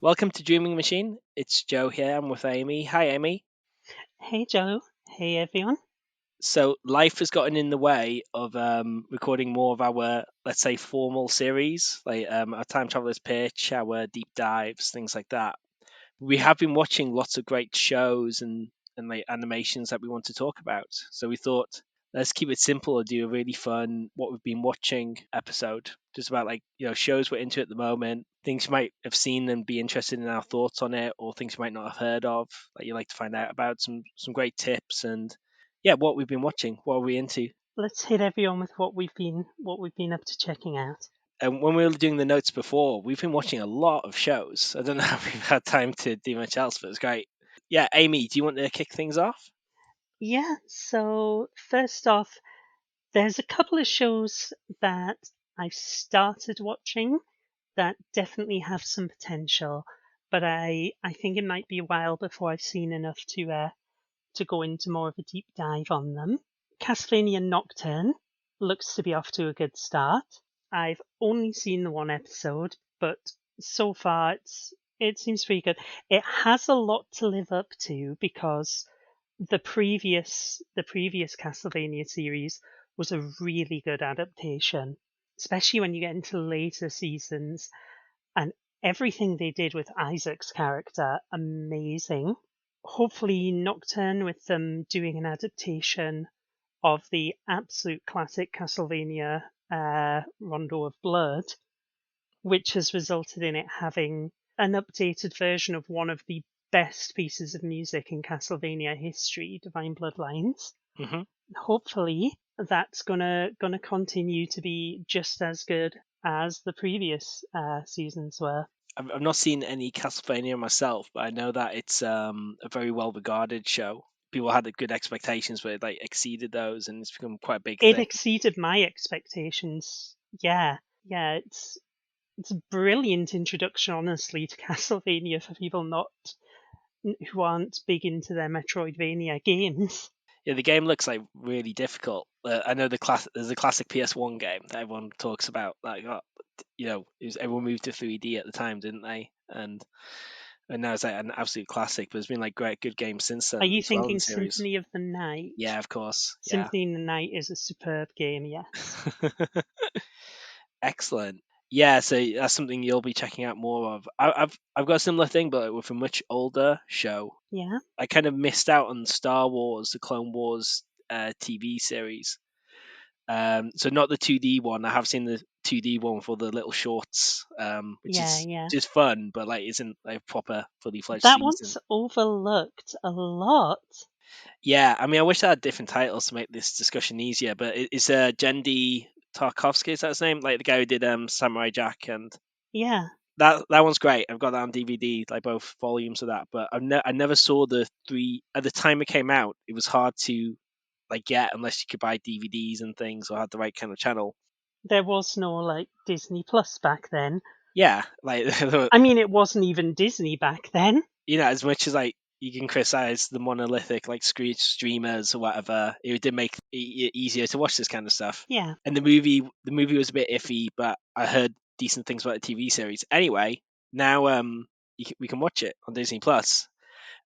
Welcome to Dreaming Machine. It's Joe here. I'm with Amy. Hi, Amy. Hey Joe. Hey everyone. So, life has gotten in the way of recording more of our, let's say, formal series, like our Time Traveler's Pitch, our deep dives, things like that. We have been watching lots of great shows and like animations that we want to talk about. So we thought let's keep it simple and do a really fun what we've been watching episode. Just about like shows we're into at the moment, things you might have seen and be interested in our thoughts on it, or things you might not have heard of that you like to find out about. Some great tips and yeah, what we've been watching, what are we into. Let's hit everyone with what we've been up to checking out. And when we were doing the notes before, we've been watching a lot of shows. I don't know if we've had time to do much else, but it's great. Yeah, Amy, do you want to kick things off? Yeah, so first off, there's a couple of shows that I've started watching that definitely have some potential, but I think it might be a while before I've seen enough to go into more of a deep dive on them. Castlevania Nocturne looks to be off to a good start. I've only seen the one episode, but so far it seems pretty good. It has a lot to live up to because the previous Castlevania series was a really good adaptation, especially when you get into later seasons, and everything they did with Isaac's character, amazing. Hopefully Nocturne, with them doing an adaptation of the absolute classic Castlevania Rondo of Blood, which has resulted in it having an updated version of one of the best pieces of music in Castlevania history, Divine Bloodlines. Hmm. Hopefully that's gonna continue to be just as good as the previous seasons were. I've not seen any Castlevania myself, but I know that it's a very well regarded show. People had good expectations, but it like exceeded those, and it's become quite a big It thing. exceeded my expectations. Yeah, yeah, it's a brilliant introduction, honestly, to Castlevania for people not who aren't big into their Metroidvania games. Yeah, the game looks like really difficult. I know there's a classic PS1 game that everyone talks about. Like, everyone moved to 3D at the time, didn't they? And now it's like an absolute classic. But there's been like great good games since Are then you as well in the thinking series. Symphony of the Night? Yeah, of course. Yeah. Symphony of the Night is a superb game, yes. Excellent. Yeah, so that's something you'll be checking out more of. I've got a similar thing, but with a much older show. Yeah, I kind of missed out on Star Wars, the Clone Wars TV series. So not the 2D one. I have seen the 2D one for the little shorts, which yeah, is yeah. just fun, but like isn't like a proper fully fledged That season. one's overlooked a lot. Yeah, I mean, I wish I had different titles to make this discussion easier, but it's Jendi Tarkovsky, is that his name? Like the guy who did Samurai Jack, and Yeah, that one's great. I've got that on DVD, like both volumes of that. But I never saw the three at the time it came out. It was hard to like get unless you could buy DVDs and things or had the right kind of channel. there was no like Disney Plus back then. Yeah, like I mean, it wasn't even Disney back then. as much as like you can criticize the monolithic like streamers or whatever, it did make it easier to watch this kind of stuff. Yeah, And the movie was a bit iffy, but I heard decent things about the TV series. Anyway, now we can watch it on Disney Plus.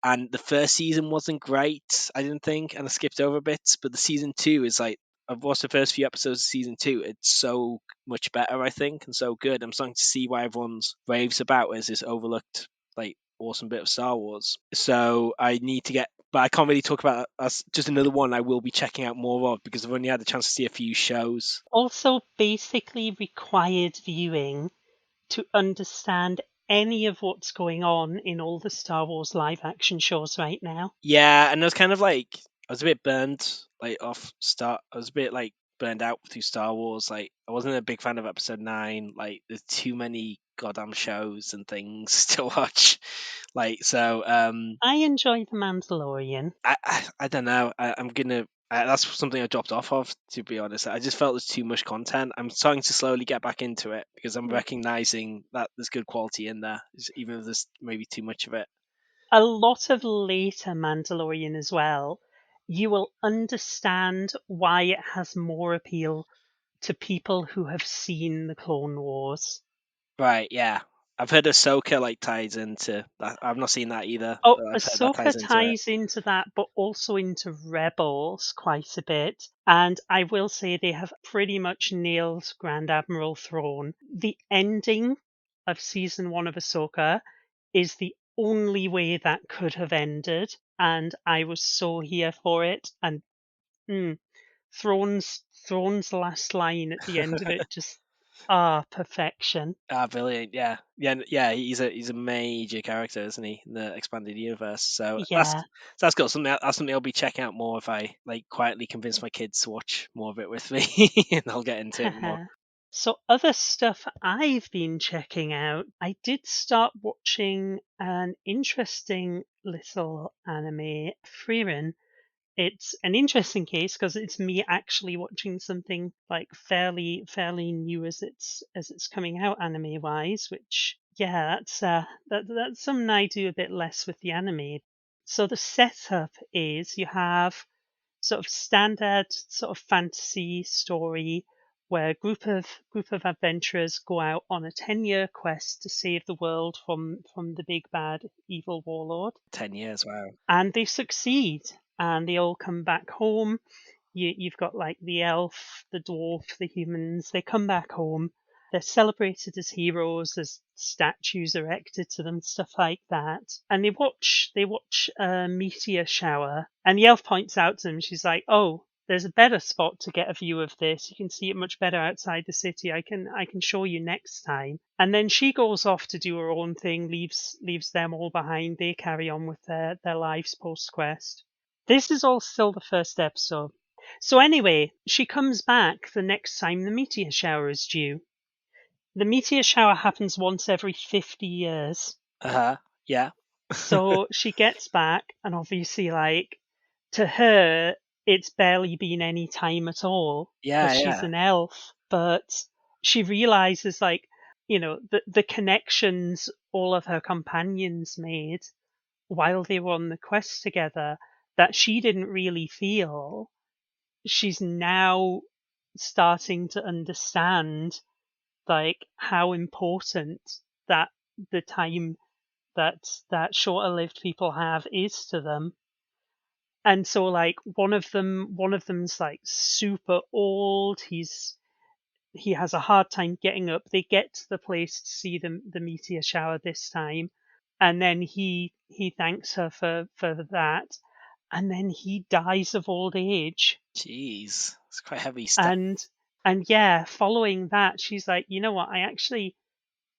And the first season wasn't great, I didn't think, and I skipped over bits. But the season two is like I've watched the first few episodes of season two. It's so much better, I think, and so good. I'm starting to see why everyone's raves about it as this overlooked, like, awesome bit of Star Wars. So I need to get, but I can't really talk about as just another one I will be checking out more of because I've only had a chance to see a few shows. also basically required viewing to understand any of what's going on in all the Star Wars live action shows right now. Yeah, and I was kind of like I was a bit burned like off Star. I was a bit like burned out through Star Wars. Like I wasn't a big fan of Episode 9. Like there's too many goddamn shows and things to watch. Like so, I enjoy The Mandalorian. I don't know. I'm gonna. That's something I dropped off of, to be honest. I just felt there's too much content. I'm starting to slowly get back into it because I'm recognizing that there's good quality in there, even if there's maybe too much of it. A lot of later Mandalorian as well, you will understand why it has more appeal to people who have seen the Clone Wars. Right? Yeah. I've heard Ahsoka like ties into that. I've not seen that either, Oh, but I've heard that Ahsoka ties into it. ties into that, but also into Rebels quite a bit. And I will say they have pretty much nailed Grand Admiral Thrawn. The ending of season 1 of Ahsoka is the only way that could have ended, and I was so here for it. And mm, Thrawn's last line at the end of it just perfection. Ah, brilliant! Yeah, yeah. He's a major character, isn't he, in the expanded universe? So Yeah. that's got something. That's something I'll be checking out more if I like quietly convince my kids to watch more of it with me, and I'll get into it more. So, other stuff I've been checking out, I did start watching an interesting little anime, Frieren. It's an interesting case because it's me actually watching something like fairly new as it's coming out anime wise, which yeah, that's something I do a bit less with the anime. So the setup is you have sort of standard sort of fantasy story where a group of adventurers go out on a 10-year quest to save the world from the big bad evil warlord, 10 years, wow. and they succeed, and they all come back home. You've got like the elf, the dwarf, the humans. They come back home. They're celebrated as heroes. There's statues erected to them, stuff like that. And they watch a meteor shower. And the elf points out to them. She's like, "Oh, there's a better spot to get a view of this. You can see it much better outside the city. I can show you next time." And then she goes off to do her own thing. Leaves them all behind. They carry on with their lives post quest. This is all still the first episode. So anyway, she comes back the next time the meteor shower is due. The meteor shower happens once every 50 years. Yeah. So she gets back, and obviously, like, to her, it's barely been any time at all because Yeah, she's yeah. an elf. But she realizes, like, the connections all of her companions made while they were on the quest together that she didn't really feel. She's now starting to understand, like, how important that the time that shorter lived people have is to them. And so, like, one of them's like super old. He has a hard time getting up. They get to the place to see the meteor shower this time, and then he thanks her for that, and then he dies of old age. Jeez, it's quite heavy stuff. And yeah, following that, she's like, you know what, I actually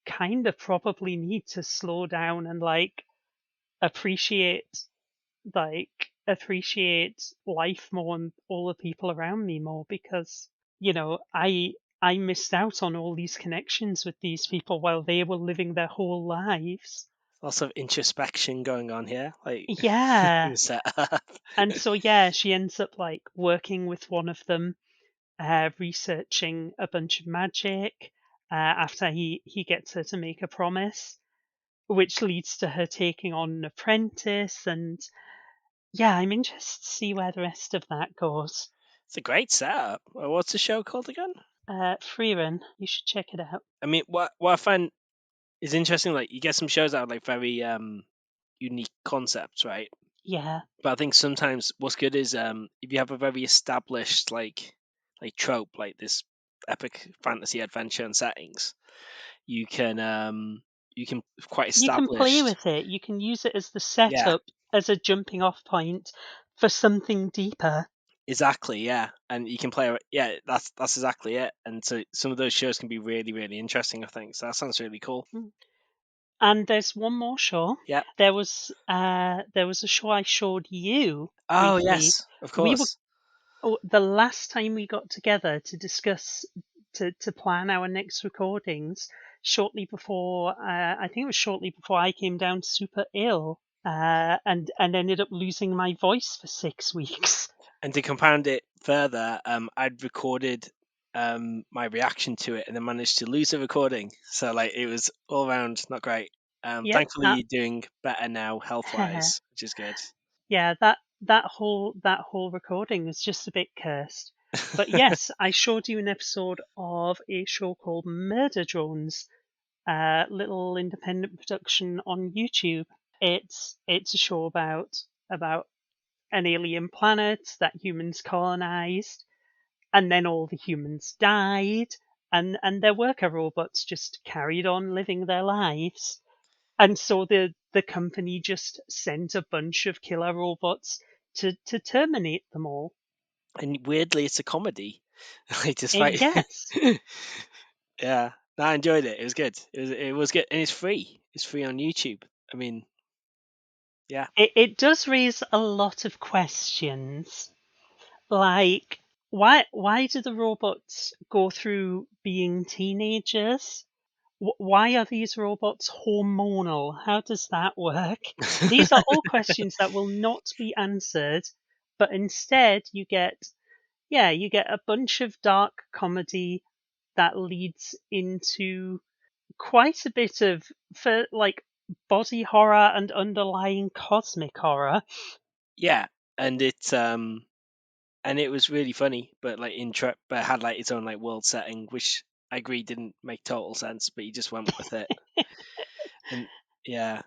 kind of probably need to slow down and like appreciate appreciate life more and all the people around me more, because I missed out on all these connections with these people while they were living their whole lives. Lots of introspection going on here, like in Yeah. the setup. And so yeah, she ends up like working with one of them, researching a bunch of magic, after he gets her to make a promise, which leads to her taking on an apprentice. And yeah, I'm interested to see where the rest of that goes. It's a great setup. What's the show called again? Freeran, you should check it out. I mean, what I find is interesting, like you get some shows out like very unique concepts, right? Yeah, But I think sometimes what's good is if you have a very established like trope, like this epic fantasy adventure and settings, you can quite you can play established. with it. You can use it as the Yeah, setup, as a jumping off point for something deeper. exactly. Yeah, and you can play. Yeah, that's exactly it. And so some of those shows can be really really interesting. I think so. That sounds really cool. Mm. And there's one more show. Yeah. There was a show I showed you Oh briefly. yes, of We were course. The last time we got together to discuss, to plan our next recordings, shortly before, I think it was shortly before I came down super ill, and ended up losing my voice for 6 weeks. And to compound it further, I'd recorded my reaction to it and then managed to lose the recording. So like it was all around not great. Yep, Thankfully you're doing better now health that wise, which is good. yeah, that whole recording was just a bit cursed. But yes, I showed you an episode of a show called Murder Drones, little independent production on YouTube. It's a show about an alien planet that humans colonized, and then all the humans died, and their worker robots just carried on living their lives. And so the company just sent a bunch of killer robots to terminate them all. And weirdly, it's a comedy. Like, despite Yes, yeah, no, I enjoyed it. It was good. It was good, and it's free. It's free on YouTube. I mean, yeah. it does raise a lot of questions, like why do the robots go through being teenagers? Why are these robots hormonal? How does that work? These are all questions that will not be answered, but instead you get a bunch of dark comedy that leads into quite a bit of for like body horror and underlying cosmic horror. Yeah, and it was really funny, but like but it had like its own like world setting, which I agree didn't make total sense, but he just went with it. And yeah,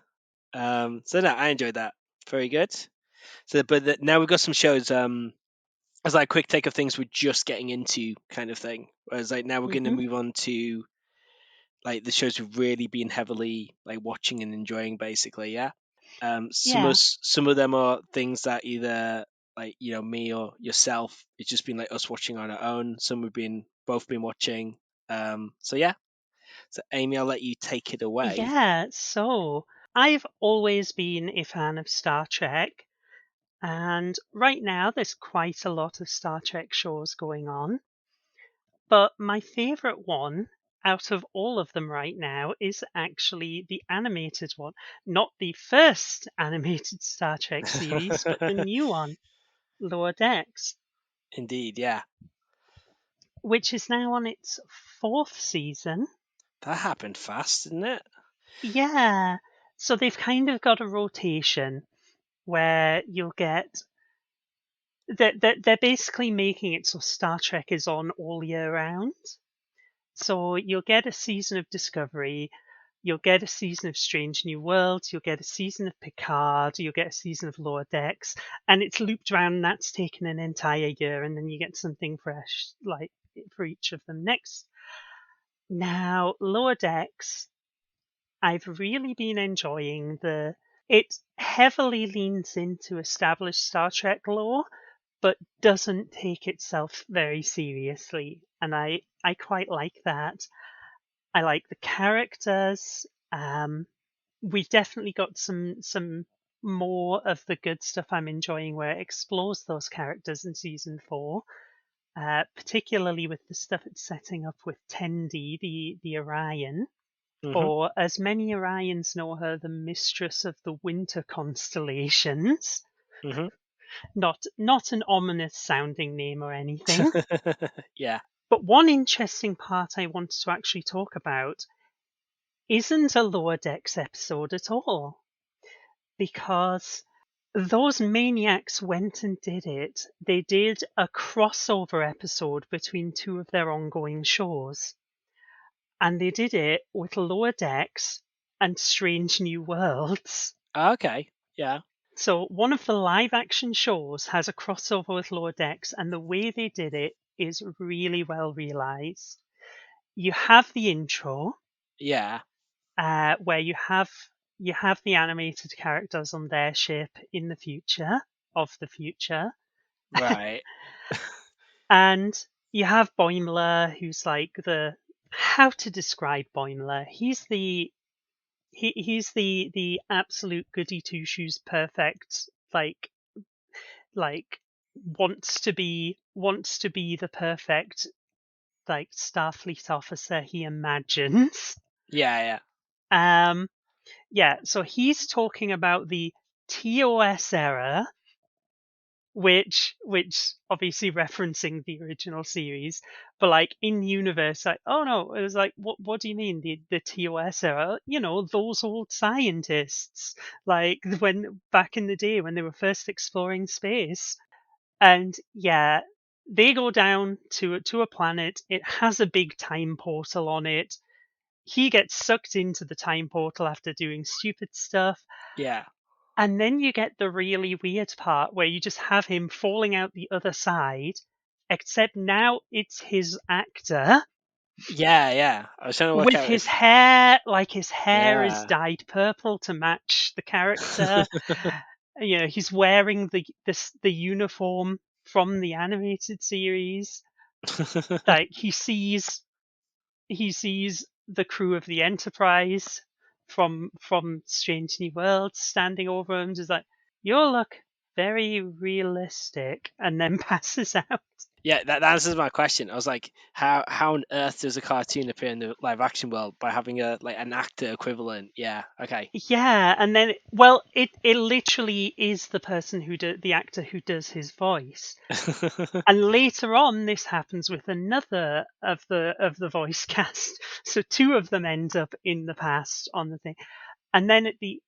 so no, I enjoyed that. Very good. So, but now we've got some shows. As like a quick take of things we're just getting into, kind of thing. Whereas like now we're going to hmm move on to like the shows we've really been heavily like watching and enjoying, basically. Yeah. Yeah, Some of them are things that either like me or yourself. It's just been like us watching on our own. Some we've been both been watching. So yeah. So Amy, I'll let you take it away. yeah. So I've always been a fan of Star Trek, and right now there's quite a lot of Star Trek shows going on. But my favorite one out of all of them right now is actually the animated one. Not the first animated Star Trek series, but the new one, Lower Decks, Indeed, yeah. which is now on its fourth season. That happened fast, didn't it? Yeah. So they've kind of got a rotation where you'll get they're basically making it so Star Trek is on all year round. So you'll get a season of Discovery, you'll get a season of Strange New Worlds, you'll get a season of Picard, you'll get a season of Lower Decks, and it's looped around, and that's taken an entire year, and then you get something fresh like for each of them next. Now, Lower Decks, I've really been enjoying the. It heavily leans into established Star Trek lore, but doesn't take itself very seriously, and I quite like that. I like the characters. We've definitely got some more of the good stuff I'm enjoying where it explores those characters in season 4, particularly with the stuff it's setting up with Tendi, the Orion, Hmm. or as many Orions know her, the mistress of the winter constellations. Hmm. Not an ominous sounding name or anything. Yeah. But one interesting part I wanted to actually talk about isn't a Lower Decks episode at all, because those maniacs went and did it. They did a crossover episode between two of their ongoing shows, and they did it with Lower Decks and Strange New Worlds. Okay. Yeah. So one of the live action shows has a crossover with Lower Decks, and the way they did it is really well realized. You have the intro, Yeah. where you have the animated characters on their ship in the future of the future, Right. and you have Boimler, who's like the how to describe Boimler. He's the absolute goody two shoes, perfect like wants to be the perfect like Starfleet officer he imagines. Yeah. Um, Yeah, so he's talking about the TOS era, which obviously referencing the original series, but like in universe, like oh no, it was like what do you mean the TOS era? You know, those old scientists, like when back in the day when they were first exploring space. And yeah, they go down to a planet. It has a big time portal on it. he gets sucked into the time portal after doing stupid stuff. Yeah. And then you get the really weird part where you just have him falling out the other side, except now it's his actor Yeah. I was trying to work with out his if. hair, like his hair is Yeah. dyed purple to match the character. He's wearing the uniform from the animated series. Like he sees the crew of the Enterprise from Strange New Worlds standing over him, just like, you look very realistic, and then passes out. Yeah, that answers my question. I was like, how on earth does a cartoon appear in the live action world by having an actor equivalent? Yeah, okay. Yeah, and then well, it literally is the person the actor who does his voice. And later on, this happens with another of the voice cast. So two of them end up in the past on the thing, and then at the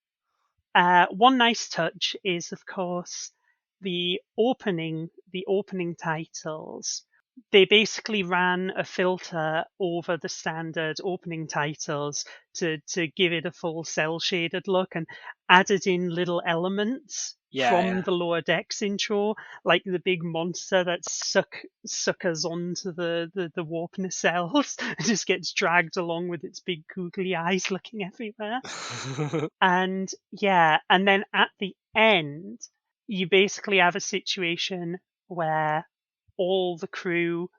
one nice touch is, of course, the opening titles. They basically ran a filter over the standard opening titles to give it a full cell shaded look, and added in little elements from Yeah. the Lower Decks intro, like the big monster that suckers onto the warp nacelles and just gets dragged along with its big googly eyes looking everywhere. And yeah, and then at the end, you basically have a situation where all the crew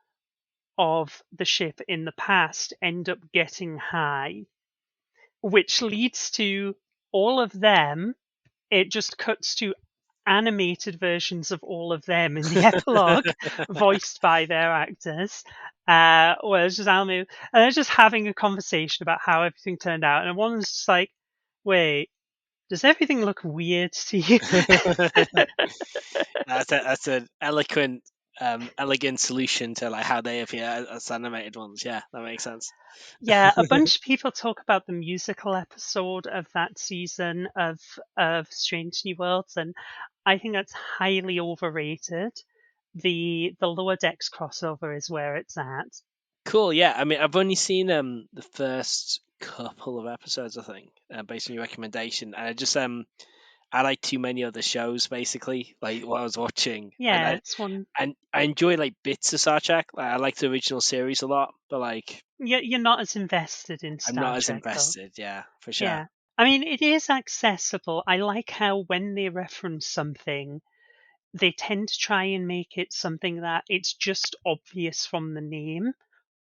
of the ship in the past end up getting high, which leads to all of them. It just cuts to animated versions of all of them in the epilogue, voiced by their actors. Where it's just and they're just having a conversation about how everything turned out, and one's just like, "Wait, does everything look weird to you?" That's an elegant solution to like how they appear as animated ones. Yeah, that makes sense. Yeah, a bunch of people talk about the musical episode of that season of Strange New Worlds, and I think that's highly overrated. The Lower Decks crossover is where it's at. Cool. Yeah, I mean, I've only seen the first couple of episodes, I think, based on your recommendation, and I like too many other shows basically, like what I was watching, and Yeah, I it's one. and I enjoy like bits of Star Trek. Like, I like the original series a lot, but like You're not as invested in I'm Star not as Trek though. invested. Yeah, for sure. Yeah. I mean, it is accessible. I like how when they reference something, they tend to try and make it something that it's just obvious from the name,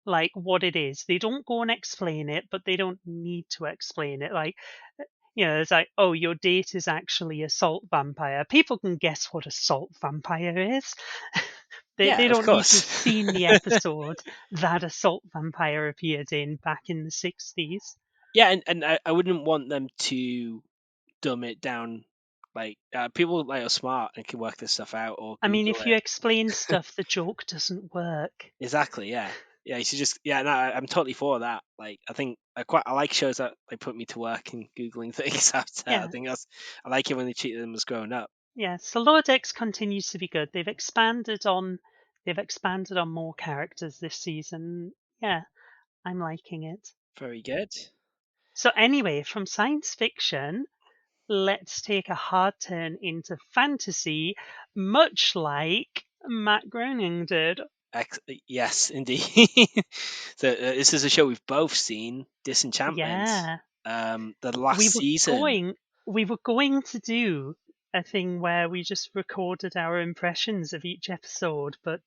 like what it is. They don't go and explain it, but they don't need to explain it. Like, it's like, oh, your date is actually a salt vampire. People can guess what a salt vampire is. they Yeah, they of don't need to have course. seen the episode that a salt vampire appeared in back in the 60s. Yeah, and I wouldn't want them to dumb it down. Like people like are smart and can work this stuff out or I mean, Google if you it. explain stuff, the joke doesn't work. Exactly. Yeah. Yeah. You should just. Yeah. No, I'm totally for that. Like, I think I like shows that they put me to work in googling things after. I Yeah, think I like it when they treat them as grown up. yeah. So Lower Decks continues to be good. They've expanded on more characters this season. Yeah, I'm liking it. Very good. So anyway, from science fiction, let's take a hard turn into fantasy, much like Matt Groening did. Yes, indeed. So this is a show we've both seen, Disenchantment. Yeah, The we last were season. going we were going to do a thing where we just recorded our impressions of each episode, but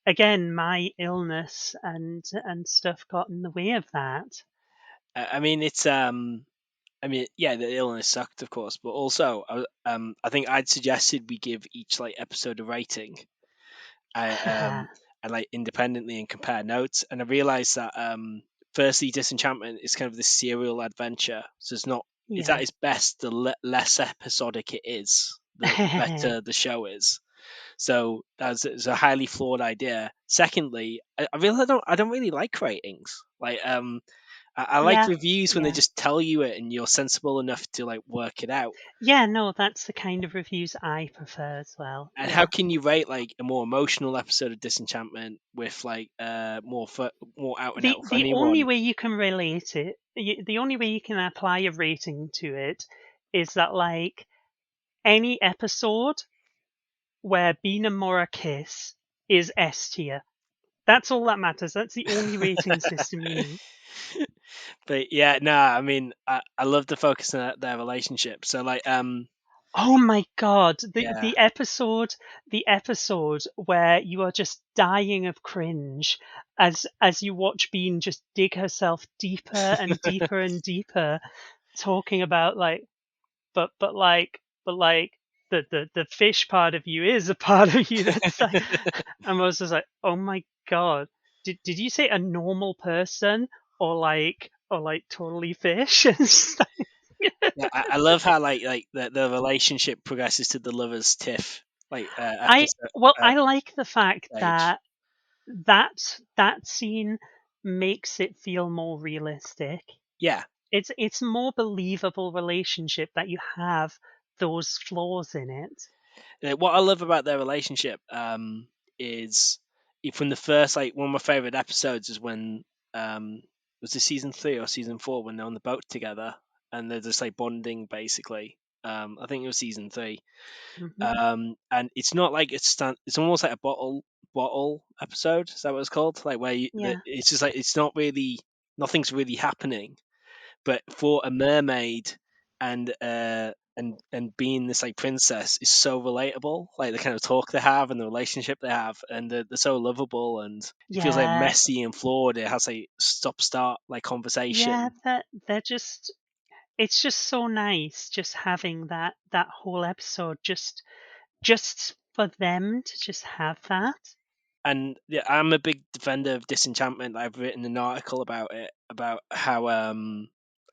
again, my illness and stuff got in the way of that. I mean, it's I mean, yeah, the illness sucked, of course, but also, I think I'd suggested we give each like episode a rating, I and like independently and compare notes, and I realized that firstly, Disenchantment is kind of this serial adventure, so it's at Yeah. its best, the less episodic it is, the better the show is. So that's it's a highly flawed idea. Secondly, I really don't really like ratings. Like I like Yeah, reviews when they yeah. just tell you it and you're sensible enough to like work it out. Yeah, no, that's the kind of reviews I prefer as well. And how Yeah. can you rate like a more emotional episode of Disenchantment with like more out and The out the funny only one? way you can relate it, the only way you can apply a rating to it is that like any episode where Bean and Mora kiss is S tier. That's all that matters. That's the only rating system you need. But yeah, no, I mean, I love the focus on their relationship. So like, Oh my god, yeah, the episode where you are just dying of cringe as you watch Bean just dig herself deeper and deeper and deeper, talking about like but like the fish part of you is a part of you that's like, and I was just like, oh my god, did you say a normal person or like totally fish? And it's yeah, I love how like the relationship progresses to the lovers' tiff I episode well, I like the fact stage. that that scene makes it feel more realistic. Yeah, It's more believable relationship that you have those flaws in it. what I love about their relationship is from the first like one of my favorite episodes is when was it season 3 or season 4 when they're on the boat together and they're just like bonding basically. I think it was season 3. Hmm. And it's not like it's almost like a bottle episode. Is that what it's called? Like where Yeah, it's just like it's not really nothing's really happening. But for a mermaid and being this like princess is so relatable. Like the kind of talk they have and the relationship they have, and they're so lovable, and it feels like yeah, messy and flawed. It has like stop start like yeah. conversation. That they're just. It's just so nice, just having that whole episode, just for them to just have that. And yeah, I'm a big defender of Disenchantment. I've written an article about it, about how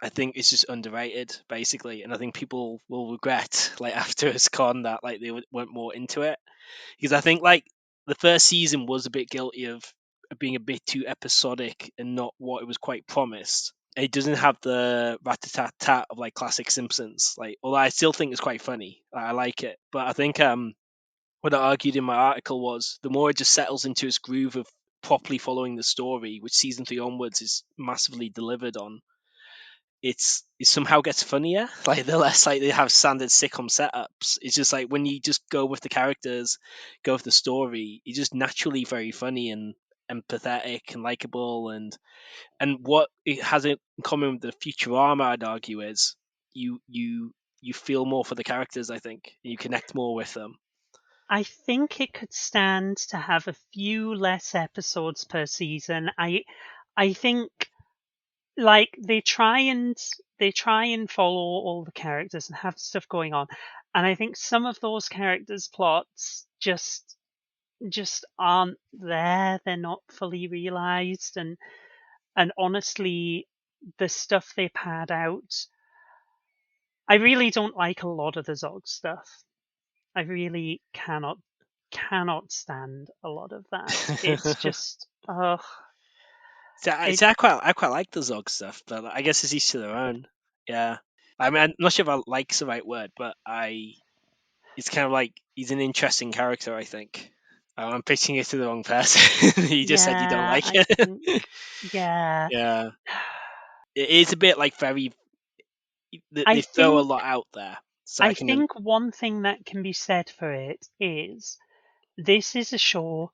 I think it's just underrated, basically, and I think people will regret like after it's gone that like they went more into it because I think like the first season was a bit guilty of being a bit too episodic and not what it was quite promised. It doesn't have the rat-a-tat-tat of like classic Simpsons. Like, although I still think it's quite funny, I like it, but I think what I argued in my article was the more it just settles into its groove of properly following the story, which season 3 onwards is massively delivered on, it somehow gets funnier. Like the less like they have standard sitcom setups. It's just like when you just go with the characters, go with the story, it's just naturally very funny and empathetic and likable and what it has in common with the Futurama, I'd argue, is you feel more for the characters. I think you connect more with them. I think it could stand to have a few less episodes per season. I think like they try and follow all the characters and have stuff going on. And I think some of those characters' plots just aren't there. They're not fully realized and honestly the stuff they pad out, I really don't like a lot of the Zog stuff. I really cannot stand a lot of that. It's just ugh. See, It I quite like the Zog stuff, but I guess it's each to their own. Yeah, I mean, I'm not sure if I like's the right word, but it's kind of like he's an interesting character. I think. I'm pitching it to the wrong person. You just said you don't yeah, like I it. think yeah. Yeah, it is a bit like very. I They throw a think lot out there, so I I can. think one thing that can be said for it is this is a show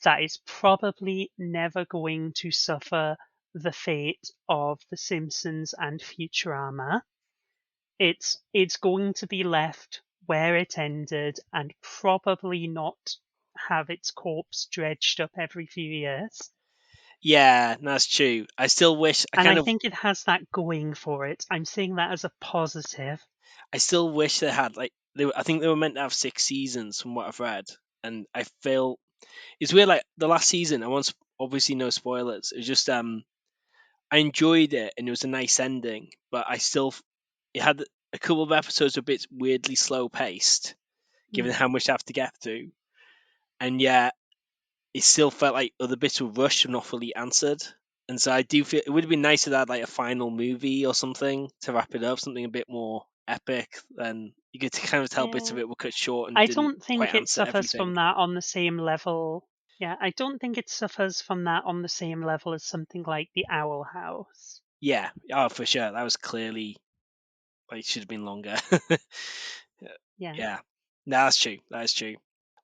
that is probably never going to suffer the fate of The Simpsons and Futurama. It's going to be left where it ended and probably not have its corpse dredged up every few years. Yeah, that's true. I still wish. And I think it has that going for it. I'm saying that as a positive. I still wish they had like. I think they were meant to have 6 seasons, from what I've read, and I feel it's weird. Like the last season, I want obviously no spoilers. It was just I enjoyed it and it was a nice ending, but it had a couple of episodes a bit weirdly slow paced, given Mm. how much I have to get through, and yet it still felt like other bits were rushed and not fully answered. And so I do feel it would have been nice to add like a final movie or something to wrap it up, something a bit more epic. Then you get to kind of tell bits of Yeah. it were cut short and I didn't don't quite think it answer suffers everything. from that on the same level. Yeah, I don't think it suffers from that on the same level as something like The Owl House. Yeah, oh for sure, that was clearly like it should have been longer. Yeah. Yeah, no, that's true. That is true.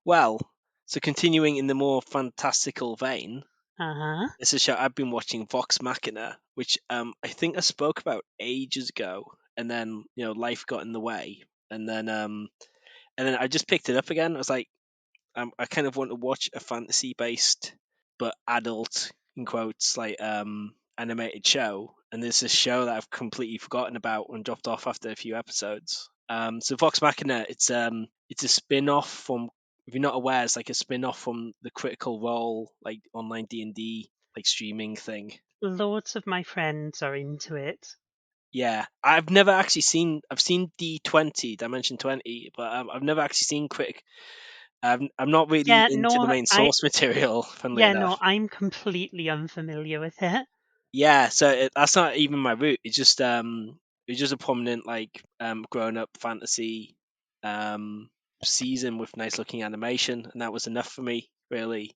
Well, so continuing in the more fantastical vein, Uh-huh. this is a show I've been watching, Vox Machina, which I think I spoke about ages ago, and then life got in the way, and then I just picked it up again. I was like, I kind of want to watch a fantasy based but adult in quotes like animated show, and there's this show that I've completely forgotten about and dropped off after a few episodes. So Vox Machina, it's a spin off from, if you're not aware, it's like a spin off from the Critical Role like online D&D like streaming thing. Loads of my friends are into it. Yeah, I've never actually seen. I've seen D20 Dimension 20, but I've never actually seen Critic. I'm not really Yeah, into the no, main source material, funnily yeah, no, enough. I'm completely unfamiliar with it. Yeah, so that's not even my route. It's just a prominent like grown up fantasy um season with nice looking animation, and that was enough for me, really.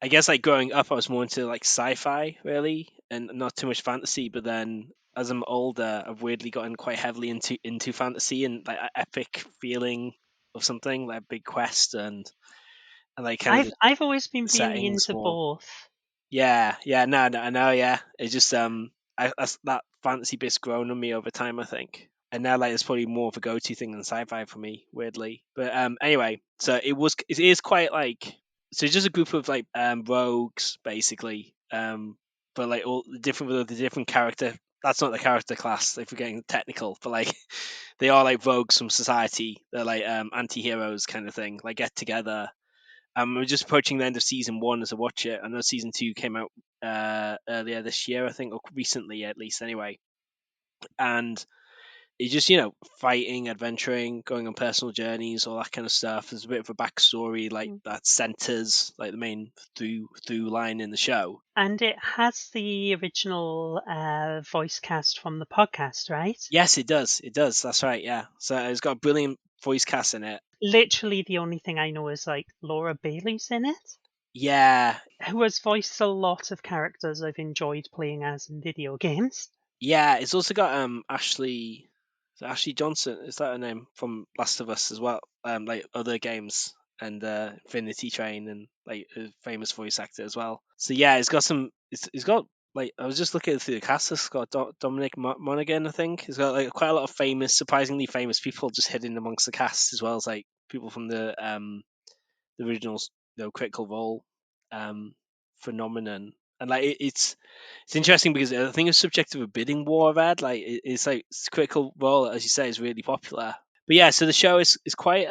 I guess like growing up, I was more into like sci-fi, really, and not too much fantasy. But then as I'm older, I've weirdly gotten quite heavily into fantasy and like an epic feeling of something like a big quest and like kind of I've always been the really settings into more. both. Yeah, yeah, no, no, I know, yeah. It's just that fantasy bit's grown on me over time, I think. And now like it's probably more of a go-to thing than sci-fi for me, weirdly. But anyway, so it is quite like, so it's just a group of like rogues basically. But like all the different with the different character, that's not the character class, if we're getting technical, but like they are like rogues from society. They're like anti-heroes kind of thing. Like get together. We're just approaching the end of season one as I watch it. I know season two came out earlier this year, I think, or recently at least, anyway. And it's just fighting, adventuring, going on personal journeys, all that kind of stuff. There's a bit of a backstory like Mm. that centers like the main through line in the show. And it has the original voice cast from the podcast, right? Yes, it does. It does. That's right. Yeah. So it's got a brilliant voice cast in it. Literally, the only thing I know is like Laura Bailey's in it, Yeah, who has voiced a lot of characters I've enjoyed playing as in video games. yeah. It's also got Ashley Johnson, is that her name, from Last of Us as well? Like other games and Infinity Train and like a famous voice actor as well. So yeah, it's got some. It's got like I was just looking through the cast. It's got Dominic Monaghan, I think. It's got like quite a lot of famous, surprisingly famous people just hidden amongst the cast, as well as like people from the original, Critical Role um phenomenon. And like it's interesting because I think it's subject to a bidding war I've had. Like it's like Critical Role, as you say, is really popular. But yeah, so the show is quite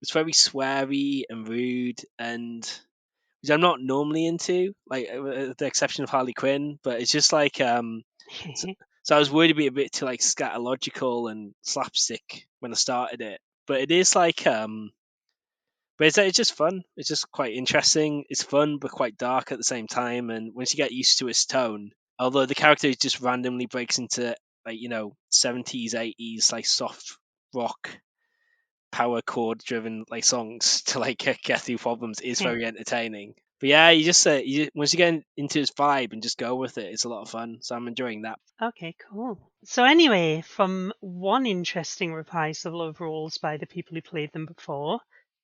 it's very sweary and rude, and which I'm not normally into, like with the exception of Harley Quinn. But it's just like so, so I was worried it'd be a bit too like scatological and slapstick when I started it. But it is like but it's just fun. It's just quite interesting. It's fun but quite dark at the same time. And once you get used to its tone, although the character just randomly breaks into like 70s, 80s like soft rock power chord driven like songs to like get through problems, is very entertaining. But yeah, once you get into his vibe and just go with it, it's a lot of fun. So I'm enjoying that. Okay, cool. So anyway, from one interesting reprisal of roles by the people who played them before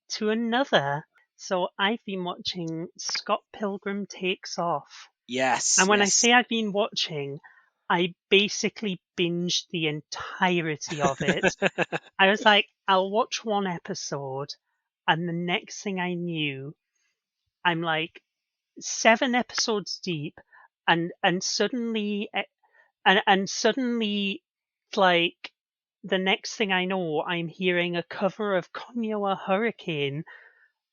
to another. So I've been watching Scott Pilgrim Takes Off. Yes, And when I yes. say I've been watching, I basically binged the entirety of it. I was like, I'll watch one episode, and the next thing I knew, I'm like 7 episodes deep, and suddenly and suddenly, like, the next thing I know, I'm hearing a cover of Konyo a Hurricane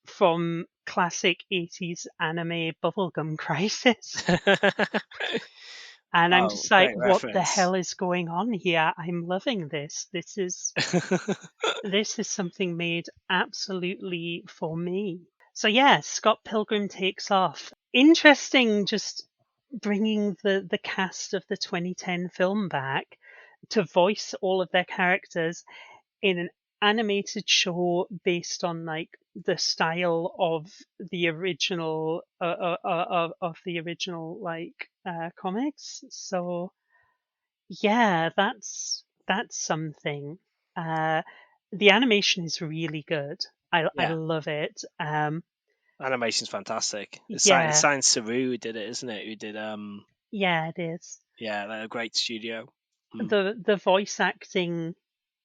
from classic 80s anime Bubblegum Crisis. And I'm Oh, just like, great what the reference. hell is going on here? I'm loving this. This is something made absolutely for me. So yeah, Scott Pilgrim Takes Off. Interesting, just bringing the cast of the 2010 film back to voice all of their characters in an animated show based on like the style of the original of the original like comics. So yeah, that's something. Uh, the animation is really good. I Yeah, love it. animation's fantastic. It's Yeah, Science Saru who did it, isn't it? Who did yeah, it is. yeah, they're a great studio. Mm. The voice acting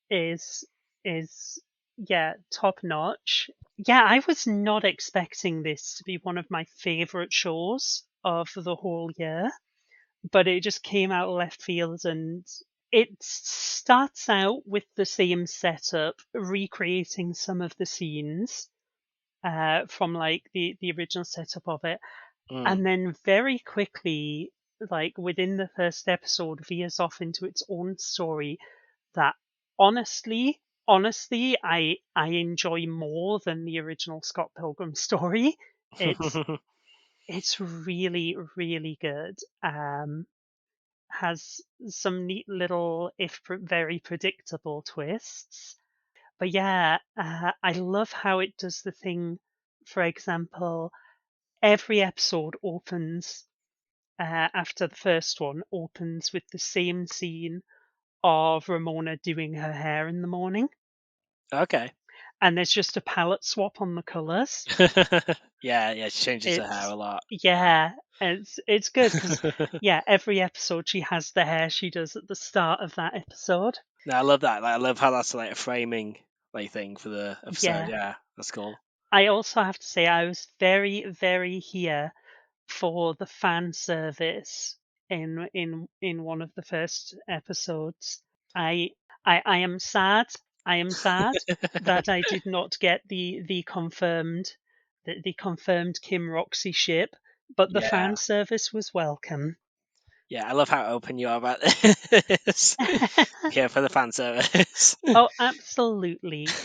is is yeah, top notch. Yeah, I was not expecting this to be one of my favorite shows of the whole year, but it just came out of left field, and it starts out with the same setup, recreating some of the scenes from like the original setup of it, Mm. and then very quickly, like within the first episode, veers off into its own story that honestly, I enjoy more than the original Scott Pilgrim story. It's it's really really good. Has some neat little, if very predictable, twists. But yeah, I love how it does the thing. For example, every episode opens after the first one opens with the same scene of Ramona doing her hair in the morning, Okay. and there's just a palette swap on the colors. Yeah, yeah, she changes her hair It's a lot. Yeah. yeah, it's good because yeah, every episode she has the hair she does at the start of that episode. No, I love that. Like, I love how that's like a framing like thing for the episode. Yeah, Yeah, that's cool. I also have to say I was very here for the fan service in one of the first episodes. I I am sad. I am sad that I did not get the confirmed Kim Roxy ship, but the fan Yeah, service was welcome. yeah. I love how open you are about this. Here for the fan service. Oh, absolutely.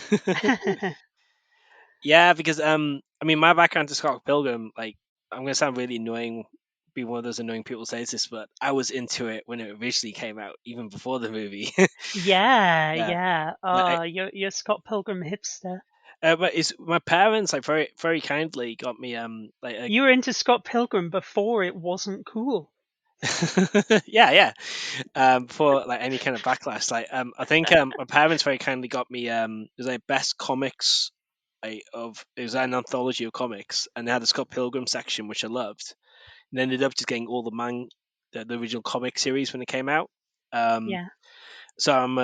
Yeah, because I mean, my background to Scott Pilgrim, like, I'm gonna sound really annoying, be one of those annoying people who says this, but I was into it when it originally came out, even before the movie. Yeah, Yeah, yeah. like, Oh, you're Scott Pilgrim hipster. but it's my parents like very kindly got me like a You were into Scott Pilgrim before it wasn't cool. yeah, yeah. For like any kind of backlash. Like I think my parents very kindly got me it was like best comics like, of it was an anthology of comics, and they had a Scott Pilgrim section which I loved, and ended up just getting all the original comic series when it came out. Um, Yeah, so I'm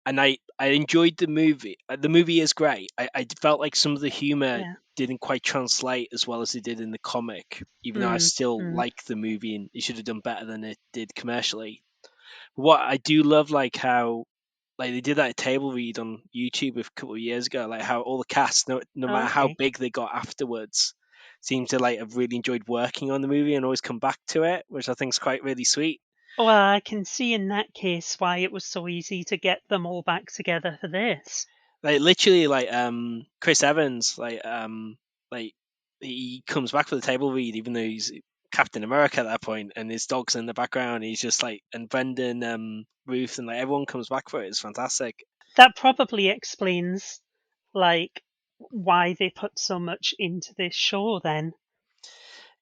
and I enjoyed the movie. The movie is great. I felt like some of the humor yeah. didn't quite translate as well as it did in the comic, even though I Mm, still mm. like the movie and it should have done better than it did commercially. What I do love, like how like they did that table read on YouTube a couple of years ago, like how all the cast, no matter how Okay. big they got afterwards, seem to like have really enjoyed working on the movie and always come back to it, which I think is quite really sweet. Well, I can see in that case why it was so easy to get them all back together for this. Like literally, like Chris Evans, like he comes back for the table read even though he's Captain America at that point, and his dog's in the background. He's just like, and Brendan, Ruth, and like everyone comes back for it. It's fantastic. That probably explains, like, why they put so much into this show then.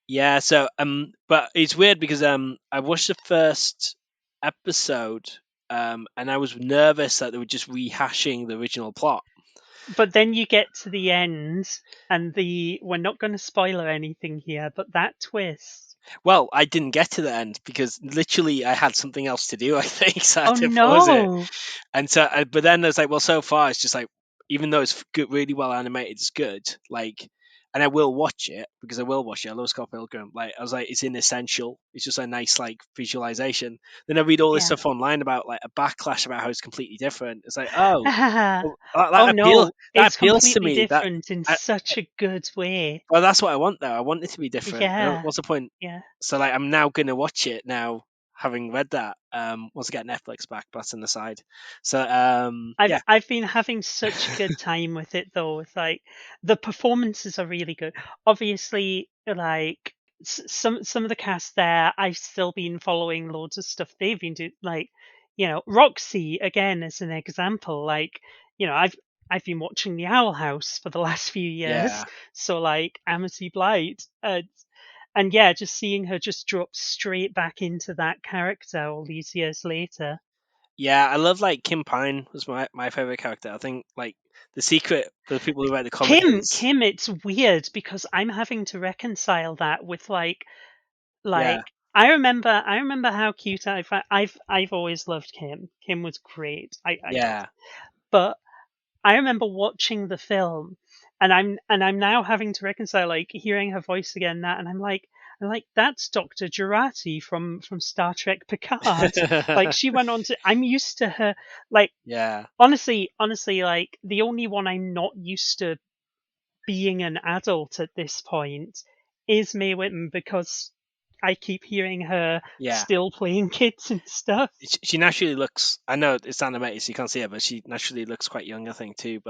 Yeah, so but it's weird because I watched the first episode and I was nervous that they were just rehashing the original plot. But then you get to the end, and we're not going to spoiler anything here, but that twist. Well, I didn't get to the end because literally I had something else to do, I think, so I had Oh to pause it. no! And so, but then there's like, well, so far it's just like, even though it's good, really well animated, it's good. Like, and I will watch it because I will watch it. I love Scott Pilgrim. Like, I was like, it's inessential. It's just a nice like visualization. Then I read all this Yeah. stuff online about like a backlash about how it's completely different. It's like, oh, well, Oh that appeal no, that it's appeals to completely me. That different in I, such a good way. well, that's what I want though. I want it to be different. Yeah, What's the point? yeah. So like, I'm now gonna watch it now, having read that. Once I get Netflix back, but that's an aside. So I've yeah. I've been having such a good time with it though. With like the performances are really good. Obviously, like some of the cast there, I've still been following loads of stuff they've been doing. Like, Roxy again as an example. Like, I've been watching The Owl House for the last few years, Yeah. so like Amity Blight, and yeah, just seeing her just drop straight back into that character all these years later. Yeah, I love like Kim Pine was my favorite character. I think like the secret for the people who write the comic is Kim, it's weird because I'm having to reconcile that with yeah, like I remember how cute I've always loved Kim. Kim was great. yeah, But I remember watching the film, and I'm now having to reconcile like hearing her voice again that, and I'm like that's Dr. Jurati from Star Trek Picard. Like she went on to. I'm used to her. Like yeah, honestly, like the only one I'm not used to being an adult at this point is Mae Whitman because I keep hearing her yeah. still playing kids and stuff. She naturally looks. I know it's animated, so you can't see it, but she naturally looks quite young, I think too.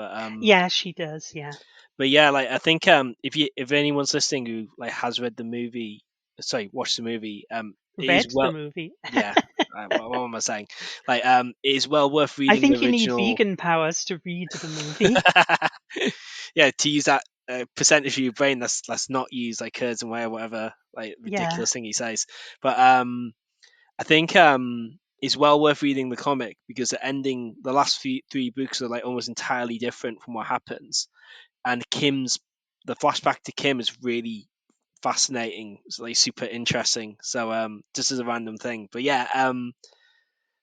Yeah, she does. Yeah, But yeah, like I think if anyone's listening who like has read the movie, sorry, watched the movie, it is read the well, movie. yeah. What am I saying? Like, it is well worth I reading the think you need original. vegan powers to read the movie. Yeah, to use that percentage of your brain that's not used like curds and whey or whatever like Yeah. ridiculous thing he says. But I think it's well worth reading the comic because the last three books are like almost entirely different from what happens, and the flashback to Kim is really fascinating. It's like super interesting. So just as a random thing, but yeah,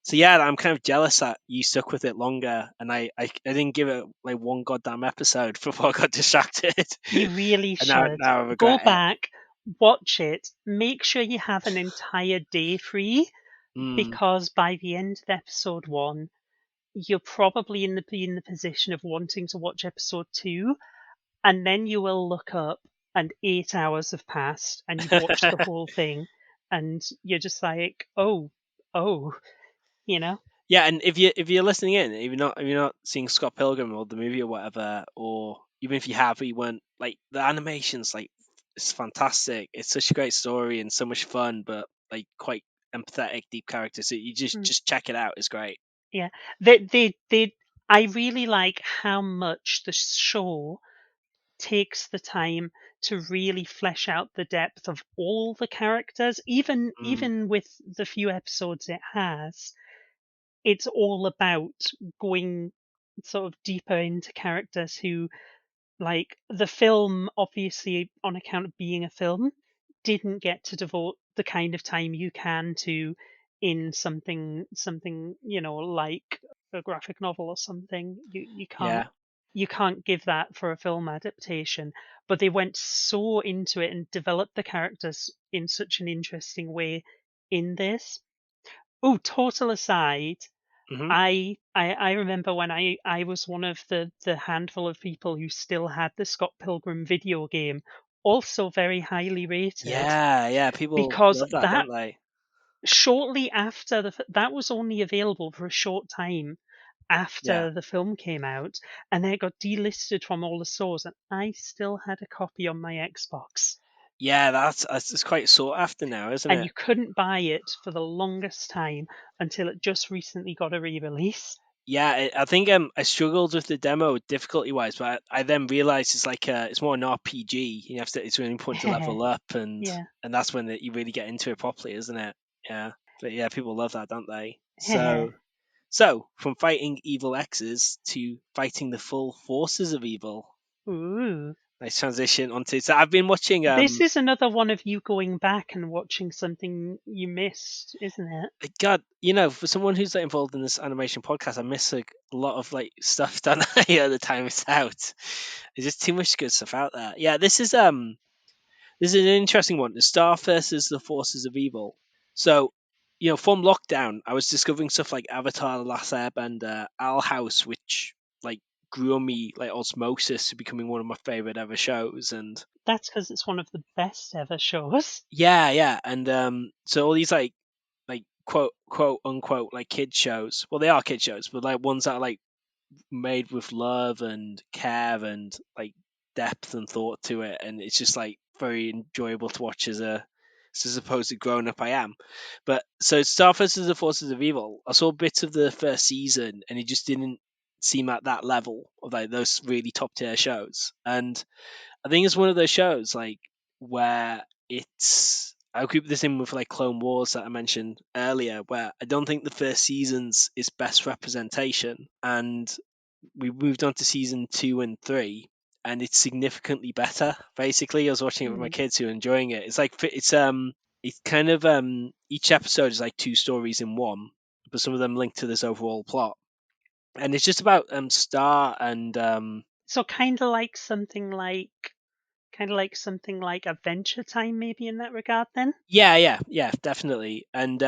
so yeah, I'm kind of jealous that you stuck with it longer, and I didn't give it like one goddamn episode before I got distracted, You really and now should. now I Go regret it. back, watch it, make sure you have an entire day free Mm. because by the end of episode 1, you're probably in the position of wanting to watch episode 2, and then you will look up and 8 hours have passed and you've watched the whole thing, and you're just like, "Oh, oh," you know? Yeah, and if you're listening in, if you're not seeing Scott Pilgrim or the movie or whatever, or even if you have, but you weren't like the animations, like it's fantastic. It's such a great story and so much fun, but like quite empathetic, deep characters. So you just Mm, just check it out. It's great. yeah. They I really like how much the show takes the time to really flesh out the depth of all the characters, even Mm. even with the few episodes it has. It's all about going sort of deeper into characters who, like, the film, obviously on account of being a film, didn't get to devote the kind of time you can to in something like a graphic novel or something. Yeah, You can't give that for a film adaptation, but they went so into it and developed the characters in such an interesting way in this. Oh, total aside, hmm I remember when I was one of the handful of people who still had the Scott Pilgrim video game, also very highly rated, yeah. People because love that, that don't they? shortly after that was only available for a short time Yeah. after the film came out, and then it got delisted from all the stores, and I still had a copy on my Xbox. Yeah, that's it's quite sought after now, isn't And it? you couldn't buy it for the longest time until it just recently got a re-release. Yeah, I think I struggled with the demo difficulty wise, but I then realized it's more an RPG. You have to it's really important to level up, and Yeah. that's when you really get into it properly, isn't it? Yeah, but yeah, people love that, don't they? So from fighting evil exes to fighting the full forces of evil. Ooh. Nice transition onto. So I've been watching This is another one of you going back and watching something you missed, isn't it? God, for someone who's like involved in this animation podcast, I miss a lot of like stuff done at the time it's out. There's just too much good stuff out there. Yeah, this is an interesting one. The Star versus the Forces of Evil. So, from lockdown, I was discovering stuff like Avatar: The Last Airbender, Owl House, which like grew on me like osmosis to becoming one of my favorite ever shows, and That's because it's one of the best ever shows. yeah, and so all these like quote unquote like kid shows. Well, they are kid shows, but like ones that are like made with love and care and like depth and thought to it, and it's just like very enjoyable to watch as opposed to grown up I am. But so Star versus the Forces of Evil, I saw bits of the first season, and it just didn't seem at that level of like those really top tier shows. And I think it's one of those shows like where it's. I'll group this in with like Clone Wars that I mentioned earlier, where I don't think the first season's is best representation, and we moved on to season 2 and 3, and it's significantly better. Basically, I was watching it with my Hmm. kids who are enjoying it. It's kind of each episode is like two stories in one, but some of them link to this overall plot, and it's just about Star and So kind of like something like Adventure Time, maybe in that regard. Then. yeah, definitely. And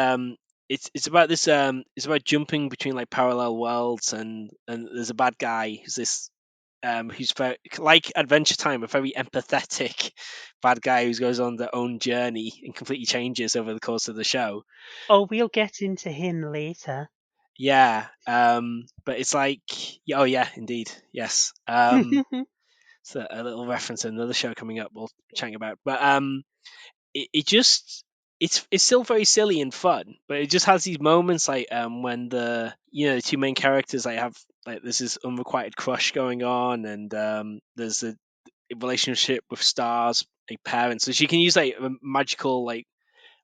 it's about this it's about jumping between like parallel worlds, and there's a bad guy who's this who's very like Adventure Time, a very empathetic bad guy who goes on their own journey and completely changes over the course of the show. Oh, we'll get into him later. Yeah, but it's like, oh yeah, indeed, yes. It's a little reference to another show coming up we'll chat about, but it just it's still very silly and fun, but it just has these moments like when the two main characters like have like there's this unrequited crush going on, and there's a relationship with Star's like parents, so she can use like a magical like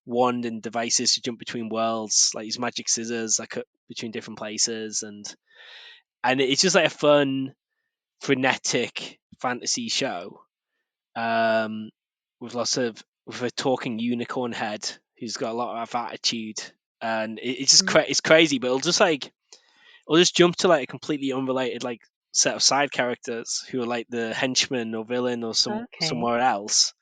wand and devices to jump between worlds, like these magic scissors like between different places, and it's just like a fun frenetic fantasy show, um, with lots of with a talking unicorn head who's got a lot of attitude, and it's just Mm, it's crazy. But it'll just jump to like a completely unrelated like set of side characters who are like the henchman or villain or okay. somewhere else,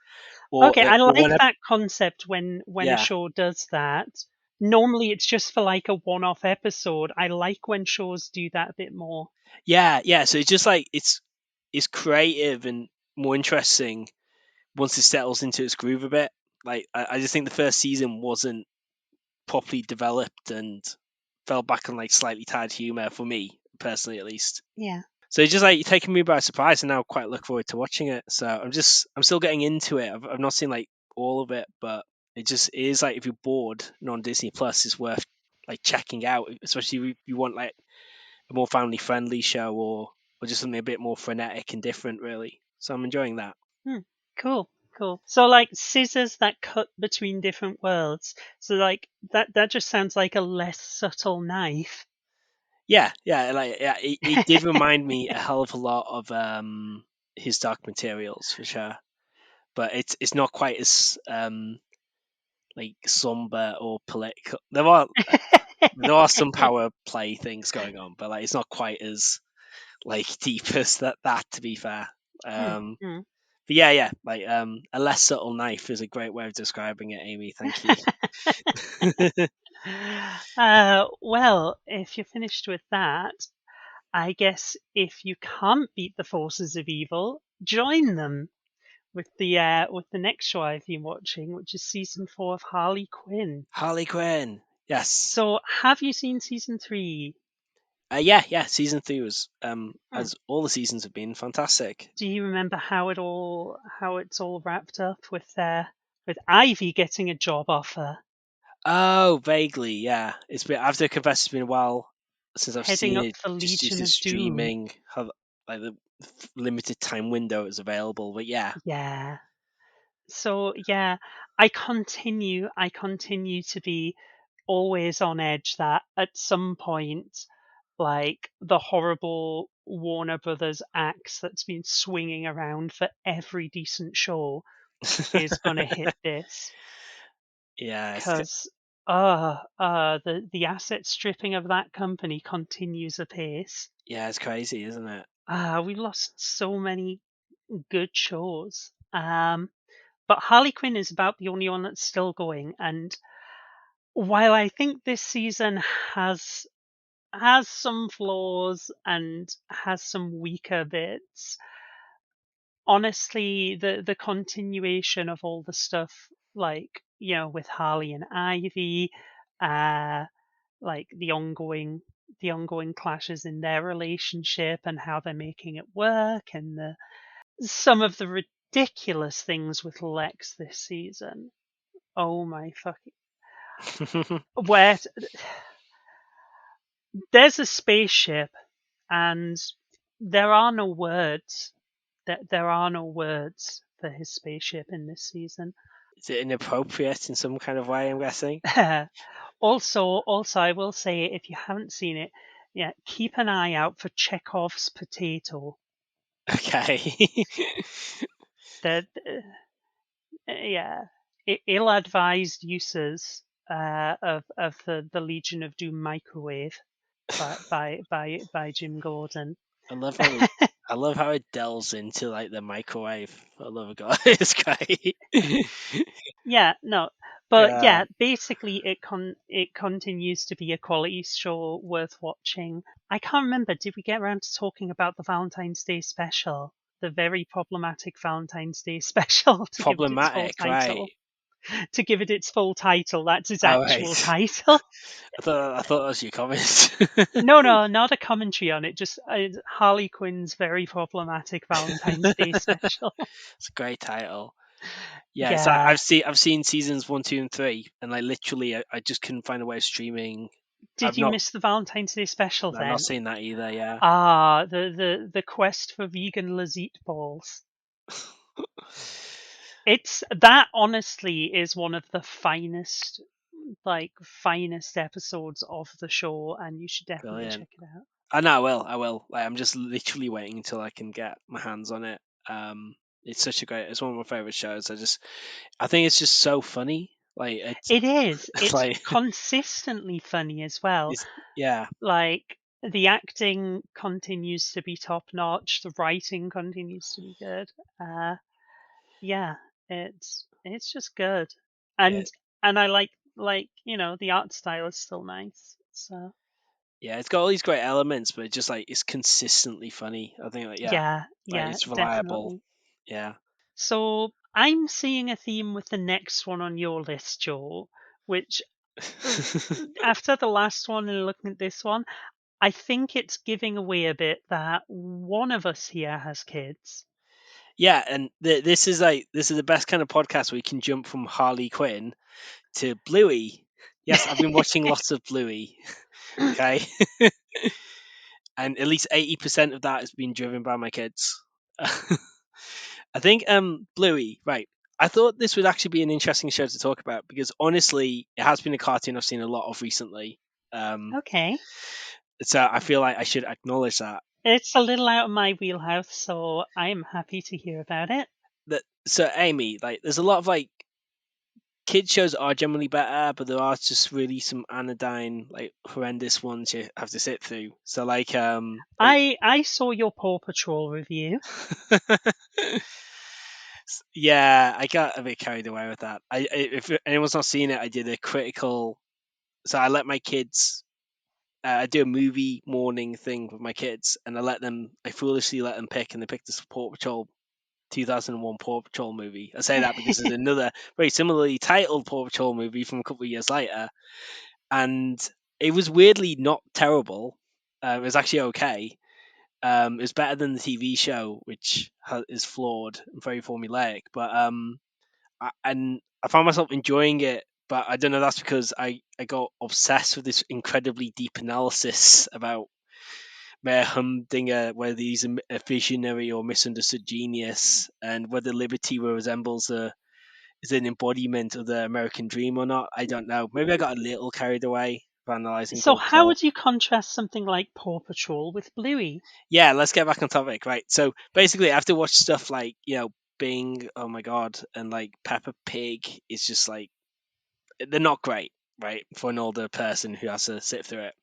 Okay, I or like when that concept when a yeah show does that. Normally it's just for like a one-off episode. I like when shows do that a bit more. yeah. So it's just like it's creative and more interesting once it settles into its groove a bit. Like I just think the first season wasn't properly developed and fell back on like slightly tired humor for me personally, at least. Yeah. So it's just like taking me by surprise, and now I quite look forward to watching it. So I'm still getting into it. I've not seen like all of it, but it is like if you're bored and on Disney Plus, it's worth like checking out, especially if you want like a more family friendly show, or just something a bit more frenetic and different, really. So I'm enjoying that. Hmm. Cool. Cool. So like scissors that cut between different worlds. So like that just sounds like a less subtle knife. Yeah, it did remind me a hell of a lot of his Dark Materials for sure, but it's not quite as like somber or political. There are some power play things going on, but like it's not quite as like deep as that, to be fair. Hmm, Um, hmm. but yeah, like a less subtle knife is a great way of describing it, Amy. Thank you. Well, if you're finished with that, I guess if you can't beat the forces of evil, join them with the next show I've been watching, which is season 4 of Harley Quinn. Harley Quinn, yes. So, have you seen season 3? Yeah. Season 3 was Hmm. as all the seasons have been fantastic. Do you remember how it's all wrapped up with Ivy getting a job offer, Oh, vaguely, yeah. I have to confess, it's been a while since I've heading seen up it, for just due Legion to of Doom? streaming, how like the limited time window is available. But yeah, Yeah. So yeah, I continue to be always on edge that at some point, like the horrible Warner Brothers axe that's been swinging around for every decent show is gonna hit this. yeah, Because the asset stripping of that company continues apace. it's crazy, isn't it? We lost so many good shows. But Harley Quinn is about the only one that's still going. And while I think this season has some flaws and has some weaker bits, honestly, the continuation of all the stuff, like with Harley and Ivy, uh, like the ongoing clashes in their relationship and how they're making it work, and some of the ridiculous things with Lex this season. Oh my fucking! Where there's a spaceship, and there are no words. There are no words for his spaceship in this season. Is it inappropriate in some kind of way, I'm guessing? Also, I will say, if you haven't seen it, yeah, keep an eye out for Chekhov's potato. Okay. That, yeah, ill-advised uses of the Legion of Doom microwave by Jim Gordon. I love how it delves into like the microwave. I love it, God. It's great. Yeah, no, but Yeah, yeah, basically it continues to be a quality show worth watching. I can't remember. Did we get around to talking about the Valentine's Day special? The very problematic Valentine's Day special to give it its full problematic, right? title. To give it its full title, that's its All actual right. title. I thought that was your comment. No, not a commentary on it. Just Harley Quinn's very problematic Valentine's Day special. It's a great title. Yeah, so Yeah. I've seen seasons 1, 2, and 3, and like literally, I just couldn't find a way of streaming. Did you miss the Valentine's Day special I've not then? seen that either. Yeah. Ah, the quest for vegan Lazette balls. It's that honestly is one of the finest episodes of the show, and you should definitely Brilliant. check it out. I know. I will. Like, I'm just literally waiting until I can get my hands on it. It's such a great. It's one of my favorite shows. I think it's just so funny. Like it's It is. It's like consistently funny as well. it's yeah. Like the acting continues to be top notch. The writing continues to be good. Yeah, it's just good, Yeah, and I like the art style is still nice. So yeah, it's got all these great elements, but it's just like it's consistently funny. I think like yeah, like yeah, it's reliable. definitely. Yeah. So I'm seeing a theme with the next one on your list, Joe, which uh, after the last one and looking at this one, I think it's giving away a bit that one of us here has kids. Yeah, and this is the best kind of podcast where you can jump from Harley Quinn to Bluey. Yes, I've been watching lots of Bluey. Okay, and at least 80% of that has been driven by my kids. I think Bluey, right. I thought this would actually be an interesting show to talk about because honestly, it has been a cartoon I've seen a lot of recently. Um, Okay. so I feel like I should acknowledge that. It's a little out of my wheelhouse, so I'm happy to hear about it. So Amy, like, there's a lot of like kids shows are generally better, but there are just really some anodyne, like horrendous ones you have to sit through. So like I saw your Paw Patrol review. yeah, I got a bit carried away with that. If anyone's not seen it, I did a critical. So I let my kids. I do a movie morning thing with my kids, and I foolishly let them pick, and they picked the Paw Patrol 2001 Paw Patrol movie. I say that because there's another very similarly titled Paw Patrol movie from a couple of years later, and it was weirdly not terrible. It was actually okay. It was better than the TV show, which is flawed and very formulaic. But and I found myself enjoying it. But I don't know. That's because I got obsessed with this incredibly deep analysis about Mayor Humdinger, whether he's a visionary or misunderstood genius, and whether liberty resembles is an embodiment of the American dream or not. I don't know. Maybe I got a little carried away for analyzing So Paw how Patrol. would you contrast something like Paw Patrol with Bluey? Yeah, let's get back on topic, right? So basically, I have to watch stuff like Bing, oh my god, and like Peppa Pig is just like they're not great, right, for an older person who has to sit through it.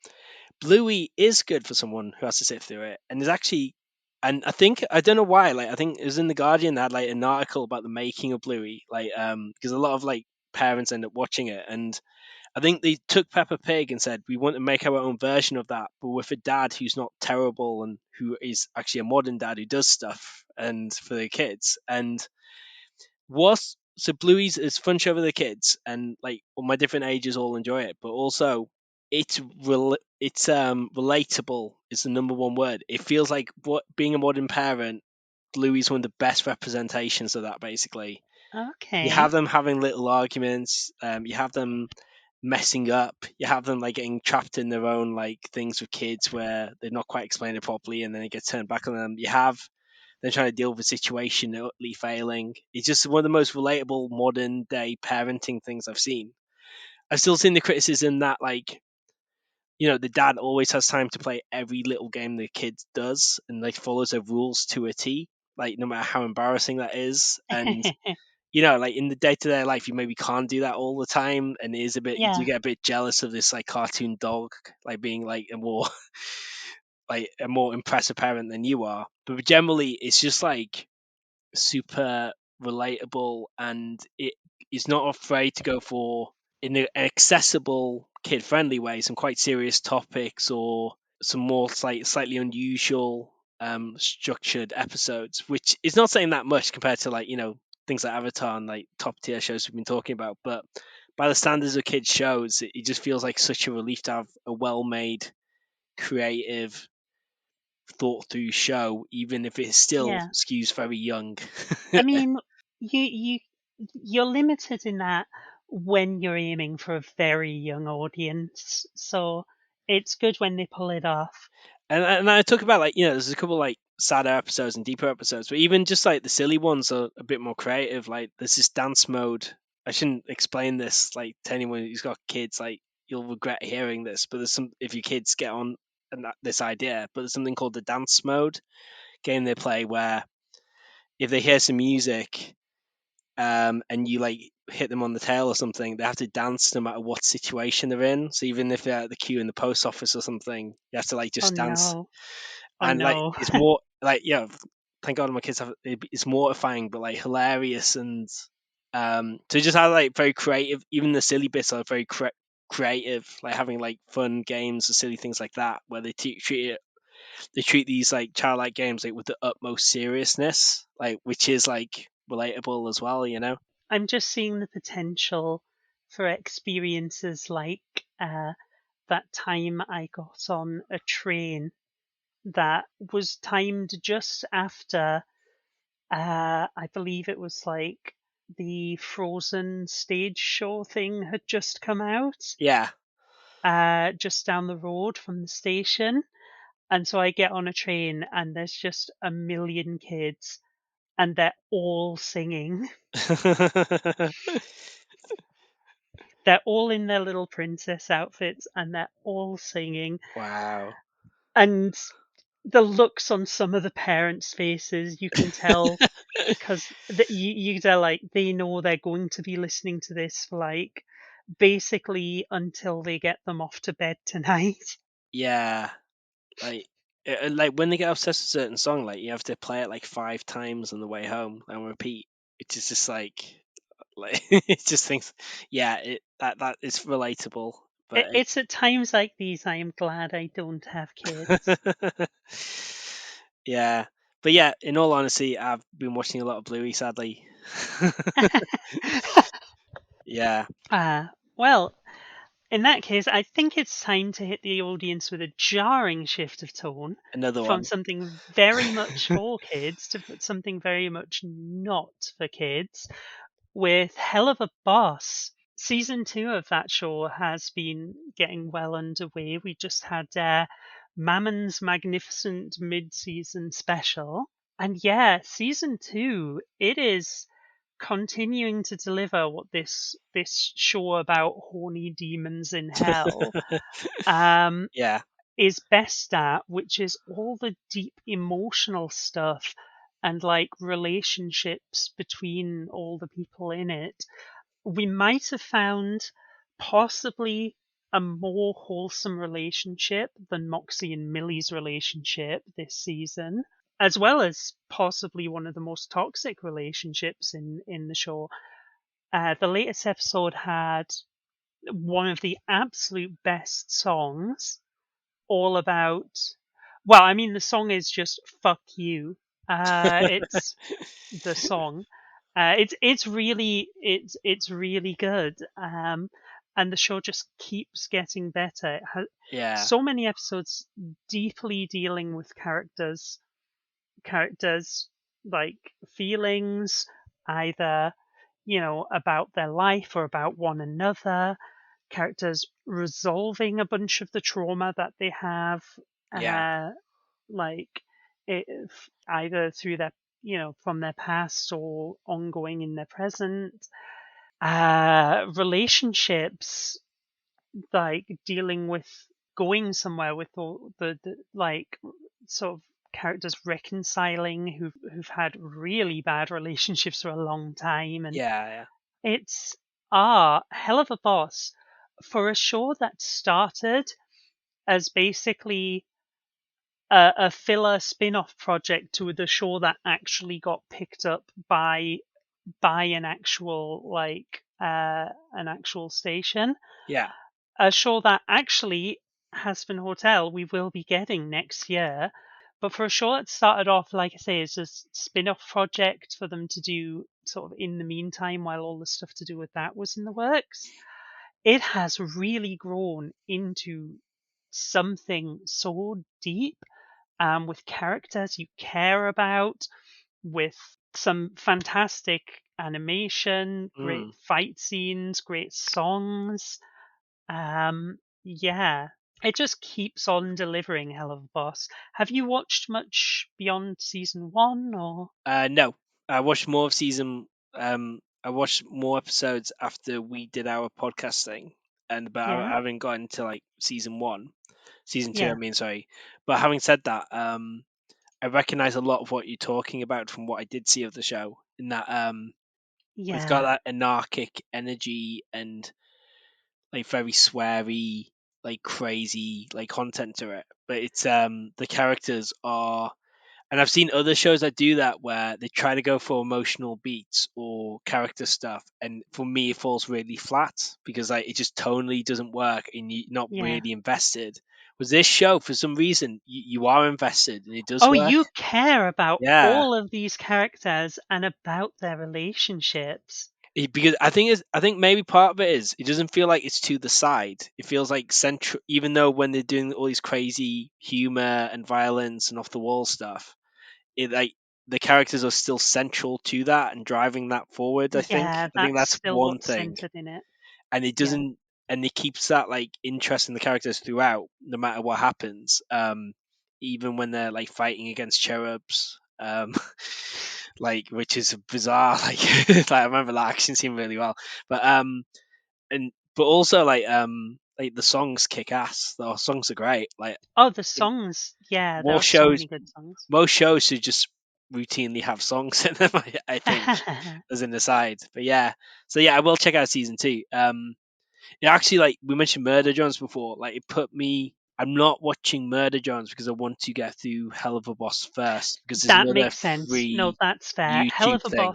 Bluey is good for someone who has to sit through it, and there's actually, and I don't know why, like I think it was in the Guardian that had like an article about the making of Bluey, like because a lot of like parents end up watching it, and I think they took Peppa Pig and said we want to make our own version of that, but with a dad who's not terrible and who is actually a modern dad who does stuff and for the kids. And was so Bluey's is fun show for the kids, and like all my different ages all enjoy it, but also it's relatable is the number one word. It feels like what being a modern parent Bluey's one of the best representations of that. Basically, you Okay. have them having little arguments. You have them messing up. You have them like getting trapped in their own like things with kids where they're not quite explaining it properly, and then it gets turned back on them. You have them trying to deal with a situation utterly failing. It's just one of the most relatable modern day parenting things I've seen. I've still seen the criticism that like the dad always has time to play every little game the kid does and like follows their rules to a T, like no matter how embarrassing that is. And like in the day to day life, you maybe can't do that all the time, and it is a bit you do Yeah. get a bit jealous of this like cartoon dog, like being like a more like a more impressive parent than you are. But generally, it's just like super relatable, and it is not afraid to go for in an accessible, kid friendly way some quite serious topics or some more slightly unusual structured episodes, which is not saying that much compared to like things like Avatar and like top tier shows we've been talking about. But by the standards of kids shows, it just feels like such a relief to have a well made, creative, thought through show, even if it still Yeah. skews very young. I mean, you you're limited in that when you're aiming for a very young audience. So it's good when they pull it off. And I talk about like there's a couple like sadder episodes and deeper episodes, but even just like the silly ones are a bit more creative. Like there's this dance mode. I shouldn't explain this like to anyone who's got kids. Like you'll regret hearing this, but there's some if your kids get on this idea. But there's something called the dance mode game they play where if they hear some music, and you like hit them on the tail or something, they have to dance no matter what situation they're in. So even if they're at the queue in the post office or something, you have to like Oh just dance. no. Oh And like no. it's more like thank God my kids have it's mortifying but like hilarious. And so just have like very creative, even the silly bits are very creative, like having like fun games or silly things like that where they treat these like childlike games like with the utmost seriousness, like which is like relatable as well. I'm just seeing the potential for experiences like that time I got on a train that was timed just after, I believe it was like the Frozen stage show thing had just come out, Yeah. just down the road from the station. And so I get on a train and there's just a million kids and they're all singing. They're all in their little princess outfits and they're all singing. Wow. And the looks on some of the parents' faces, you can tell because they're like, they know they're going to be listening to this for like basically until they get them off to bed tonight. Yeah, like when they get obsessed with a certain song, like you have to play it like 5 times on the way home and repeat. It is just like it just thinks, yeah, that is relatable, but It's at times like these I am glad I don't have kids. yeah, but yeah. In all honesty, I've been watching a lot of Bluey, sadly. Yeah, Well, in that case, I think it's time to hit the audience with a jarring shift of tone another from one. something very much for kids to something very much not for kids with Helluva Boss. Season 2 of that show has been getting well underway. We just had Mammon's magnificent mid-season special. And yeah, season 2, it is continuing to deliver what this show about horny demons in hell um, Yeah. is best at, which is all the deep emotional stuff and like relationships between all the people in it. We might have found possibly a more wholesome relationship than Moxie and Millie's relationship this season, as well as possibly one of the most toxic relationships in the show. The latest episode had one of the absolute best songs, all about. Well, I mean, the song is just "fuck you." It's the song. It's really good. And the show just keeps getting better. It has Yeah. so many episodes deeply dealing with characters like feelings, either about their life or about one another. Characters resolving a bunch of the trauma that they have, Yeah, like it, either through their from their past or ongoing in their present. Relationships, like dealing with going somewhere with all the like sort of characters reconciling who've had really bad relationships for a long time, and yeah, it's hell of a boss for a show that started as basically a filler spin-off project to the show that actually got picked up by an actual station. yeah, A show that actually Hazbin Hotel we will be getting next year. But for a show that started off, like I say, as a spin-off project for them to do sort of in the meantime while all the stuff to do with that was in the works, it has really grown into something so deep, with characters you care about, with some fantastic animation, yeah. great fight scenes, great songs. Yeah, it just keeps on delivering, Hell of a Boss. Have you watched much beyond season one, or? No, I watched more of season. I watched more episodes after we did our podcast thing, but I Yeah, haven't gotten to like season two. I yeah, mean, sorry. But having said that, I recognize a lot of what you're talking about from what I did see of the show. In that, it's got yeah. that anarchic energy and like very sweary, like crazy, like content to it. But it's the characters are, and I've seen other shows that do that where they try to go for emotional beats or character stuff, and for me it falls really flat because like it just tonally doesn't work and you're not Yeah. really invested. With this show, for some reason, you are invested and it does Oh, work. you care about Yeah, all of these characters and about their relationships. because I think maybe part of it is it doesn't feel like it's to the side. It feels like central, even though when they're doing all these crazy humor and violence and off the wall stuff, it like the characters are still central to that and driving that forward. Yeah, I think that's that's still one what's thing, centered in it. and it Yeah. doesn't, and it keeps that like interest in the characters throughout, no matter what happens. Even when they're like fighting against cherubs, like which is bizarre. Like I remember that action scene really well, but but also like the songs kick ass. The songs are great. Like Oh, the songs. Yeah, there more are so shows many good songs. most shows should just routinely have songs in them. I think as an aside, but yeah. So yeah, I will check out season two. It actually like we mentioned Murder Jones before. Like it put me. I'm not watching Murder Jones because I want to get through Hell of a Boss first because there's That another makes sense. No, free that's fair. YouTube thing.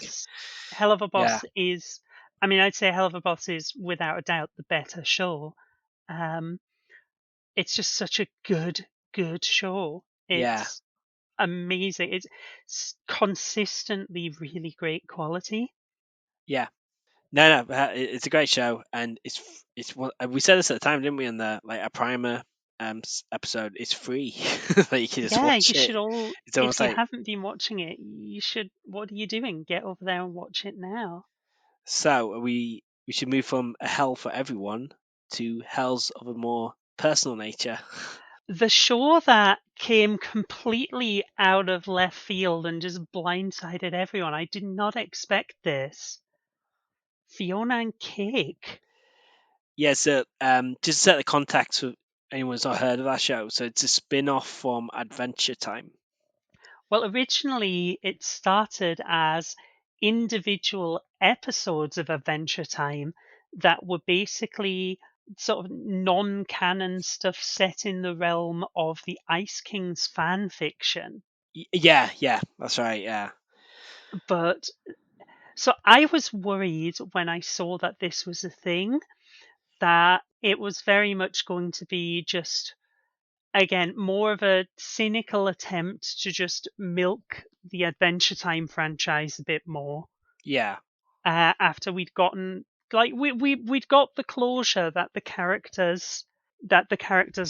Hell of a Yeah, Boss is, I mean, I'd say Hell of a Boss is without a doubt the better show. Um, it's just such a good show. yeah, It's amazing. It's consistently really great quality. yeah. No, no, it's a great show, and it's what we said this at the time, didn't we? In the like a primer episode, it's free. Like you can just Yeah, watch you it. should all, It's if almost you like haven't been watching it, you should, what are you doing? Get over there and watch it now. so we should move from a hell for everyone to hells of a more personal nature. The show that came completely out of left field and just blindsided everyone. I did not expect this. Fiona and Cake. Yeah, so just to set the context for anyone who's not heard of that show, so it's a spin-off from Adventure Time. Well, originally it started as individual episodes of Adventure Time that were basically sort of non canon stuff set in the realm of the Ice King's fan fiction. Yeah, yeah, that's right. Yeah, But so I was worried when I saw that this was a thing, that it was very much going to be just, again, more of a cynical attempt to just milk the Adventure Time franchise a bit more, yeah, after we'd gotten, like, we'd got the closure that the characters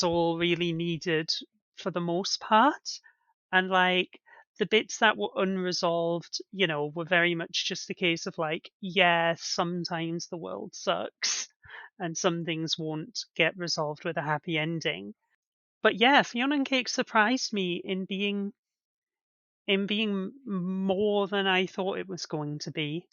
all really needed for the most part, and like the bits that were unresolved, were very much just a case of like, yeah, sometimes the world sucks and some things won't get resolved with a happy ending. But yeah, Fiona and Cake surprised me in being more than I thought it was going to be.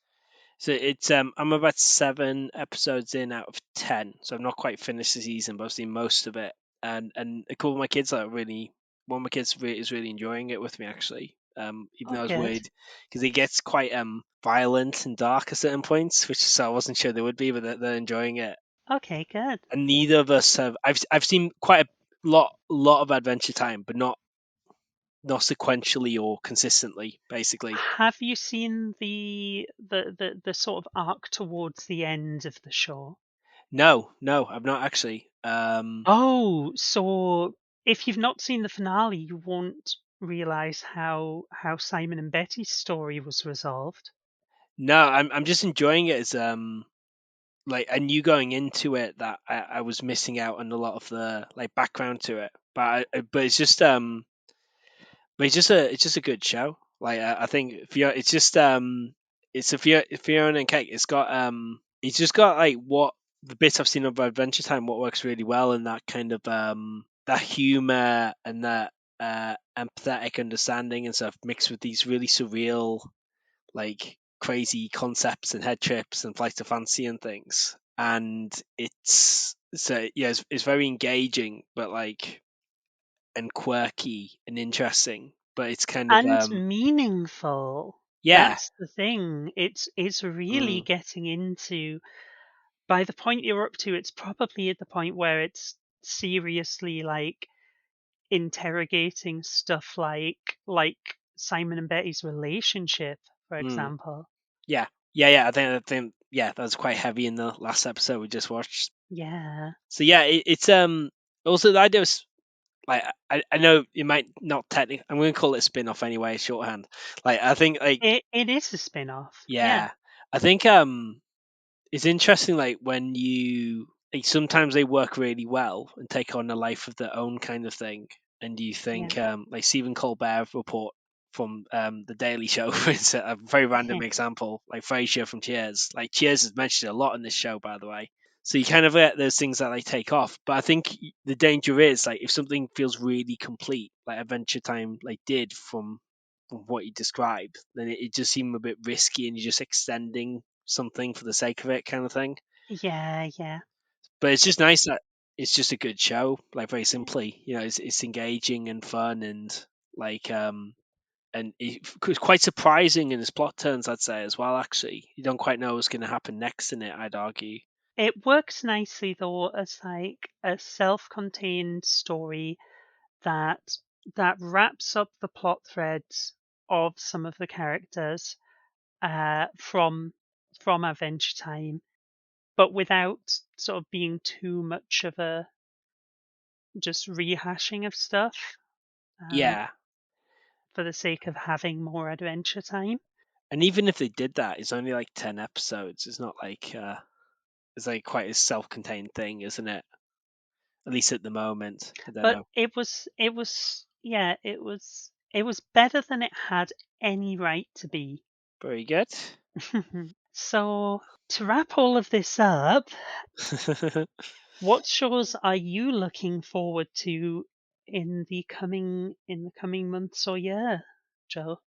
So it's I'm about 7 episodes in out of 10, so I've not quite finished the season, but I've seen most of it. And a couple of my kids are really, one of my kids is really enjoying it with me actually. Even Oh, though I was good. worried because it gets quite violent and dark at certain points, which so I wasn't sure they would be, but they're enjoying it. Okay, good. And neither of us have. I've seen quite a lot of Adventure Time, but not sequentially or consistently, basically. Have you seen the sort of arc towards the end of the show? No, I've not actually. Oh, so if you've not seen the finale, you won't realize how Simon and Betty's story was resolved. No, I'm just enjoying it as like I knew going into it that I was missing out on a lot of the like background to it, but it's just a good show. Like I think Fiona, it's a Fiona and Cake. It's just got like what the bits I've seen of Adventure Time, what works really well, and that kind of that humor and that empathetic understanding and stuff mixed with these really surreal like crazy concepts and head trips and flights of fancy and things. And it's very engaging, but like and quirky and interesting. But it's kind of And meaningful. yeah, That's the thing. It's really mm, getting into, by the point you're up to, it's probably at the point where it's seriously like interrogating stuff like Simon and Betty's relationship, for mm, example. yeah. I think yeah, that was quite heavy in the last episode we just watched. Yeah. So yeah, it's also the idea was like I know it might not technically. I'm going to call it a spin off anyway, shorthand. Like I think like It is a spin-off. Yeah. yeah, I think it's interesting like when you like sometimes they work really well and take on a life of their own kind of thing, and you Yeah. think like Stephen Colbert report from the Daily Show is a very random example, like Frasier from Cheers. Like Cheers is mentioned a lot in this show, by the way. So you kind of get those things that they take off, but I think the danger is like if something feels really complete, like Adventure Time like did from what you described, then it just seemed a bit risky, and you're just extending something for the sake of it, kind of thing. Yeah, yeah. But it's just nice that it's just a good show, like very simply, it's engaging and fun and like and it's quite surprising in its plot turns, I'd say as well. Actually, you don't quite know what's going to happen next in it. I'd argue. It works nicely though as like a self-contained story that that wraps up the plot threads of some of the characters from Adventure Time, but without sort of being too much of a just rehashing of stuff um, Yeah, for the sake of having more Adventure Time. and even if they did that, it's only like 10 episodes. It's not like it's like quite a self-contained thing, isn't it? At least at the moment. I don't But know. it was better than it had any right to be. Very good. So to wrap all of this up, what shows are you looking forward to in the coming months or year, Joe?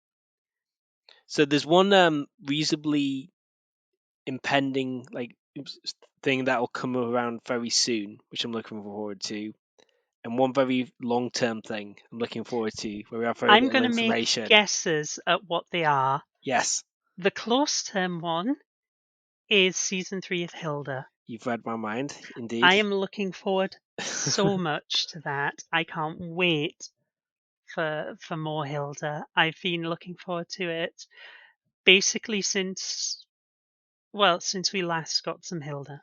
So there's one reasonably impending like thing that will come around very soon, which I'm looking forward to, and one very long term thing I'm looking forward to, where we have very I'm little going to make information. guesses at what they are. Yes, The close term one is season 3 of Hilda. you've read my mind, indeed. I am looking forward so much to that. I can't wait for more Hilda. I've been looking forward to it basically since we last got some Hilda.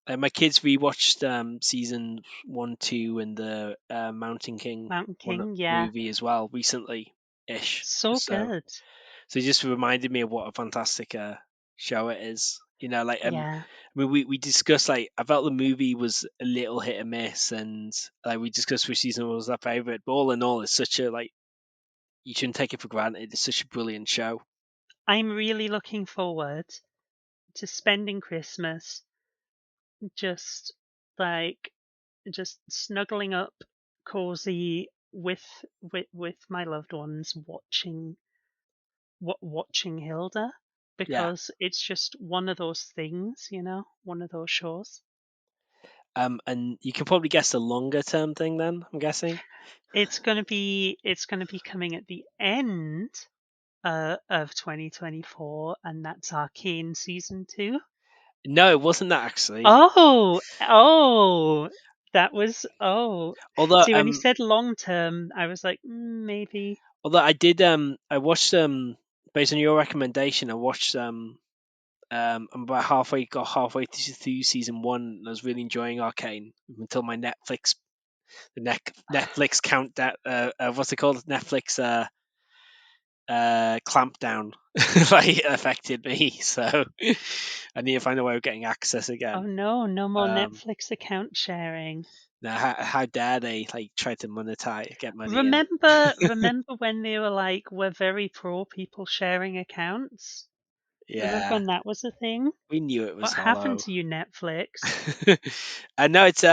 My kids rewatched season 1, 2, and the Mountain King Mountain one King, yeah. movie as well recently ish. So good. So it just reminded me of what a fantastic show it is. Like Yeah. I mean, we discussed like I felt the movie was a little hit and miss, and like we discussed which season was our favorite. But all in all, it's such a like you shouldn't take it for granted. It's such a brilliant show. I'm really looking forward to spending Christmas just like just snuggling up cozy with my loved ones watching Hilda, Yeah. because it's just one of those things, one of those shows. And you can probably guess the longer term thing then, I'm guessing. It's gonna be coming at the end of 2024, and that's Arcane season 2. No, it wasn't that actually. Oh, that was Although See, when you said long term, I was like, maybe. although I did I watched based on your recommendation, I watched I'm about got halfway through season one, and I was really enjoying Arcane until my Netflix countdown. What's it called? Netflix clampdown like affected me. So I need to find a way of getting access Oh again. no, no more Um, Netflix account sharing. Now, how dare they like try to monetize, get money in? Remember when they were like, we're very pro people sharing accounts? Remember Yeah, when that was a thing? we knew it was What happened hollow. to you, Netflix? And now it's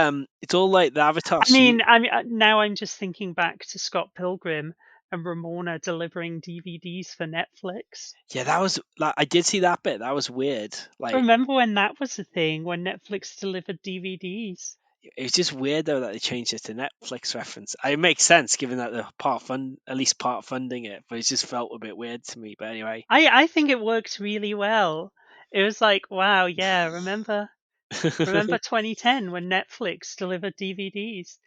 all like the Avatar suit. Now I'm just thinking back to Scott Pilgrim and Ramona delivering DVDs for Netflix. Yeah, that was like I did see that bit. That was weird. Like Remember when that was a thing, when Netflix delivered DVDs? it was just weird though that they changed it to Netflix reference. It makes sense given that they're at least part funding it, but it just felt a bit weird to me. But anyway, I think it worked really well. It was like, wow, yeah, remember 2010 when Netflix delivered DVDs?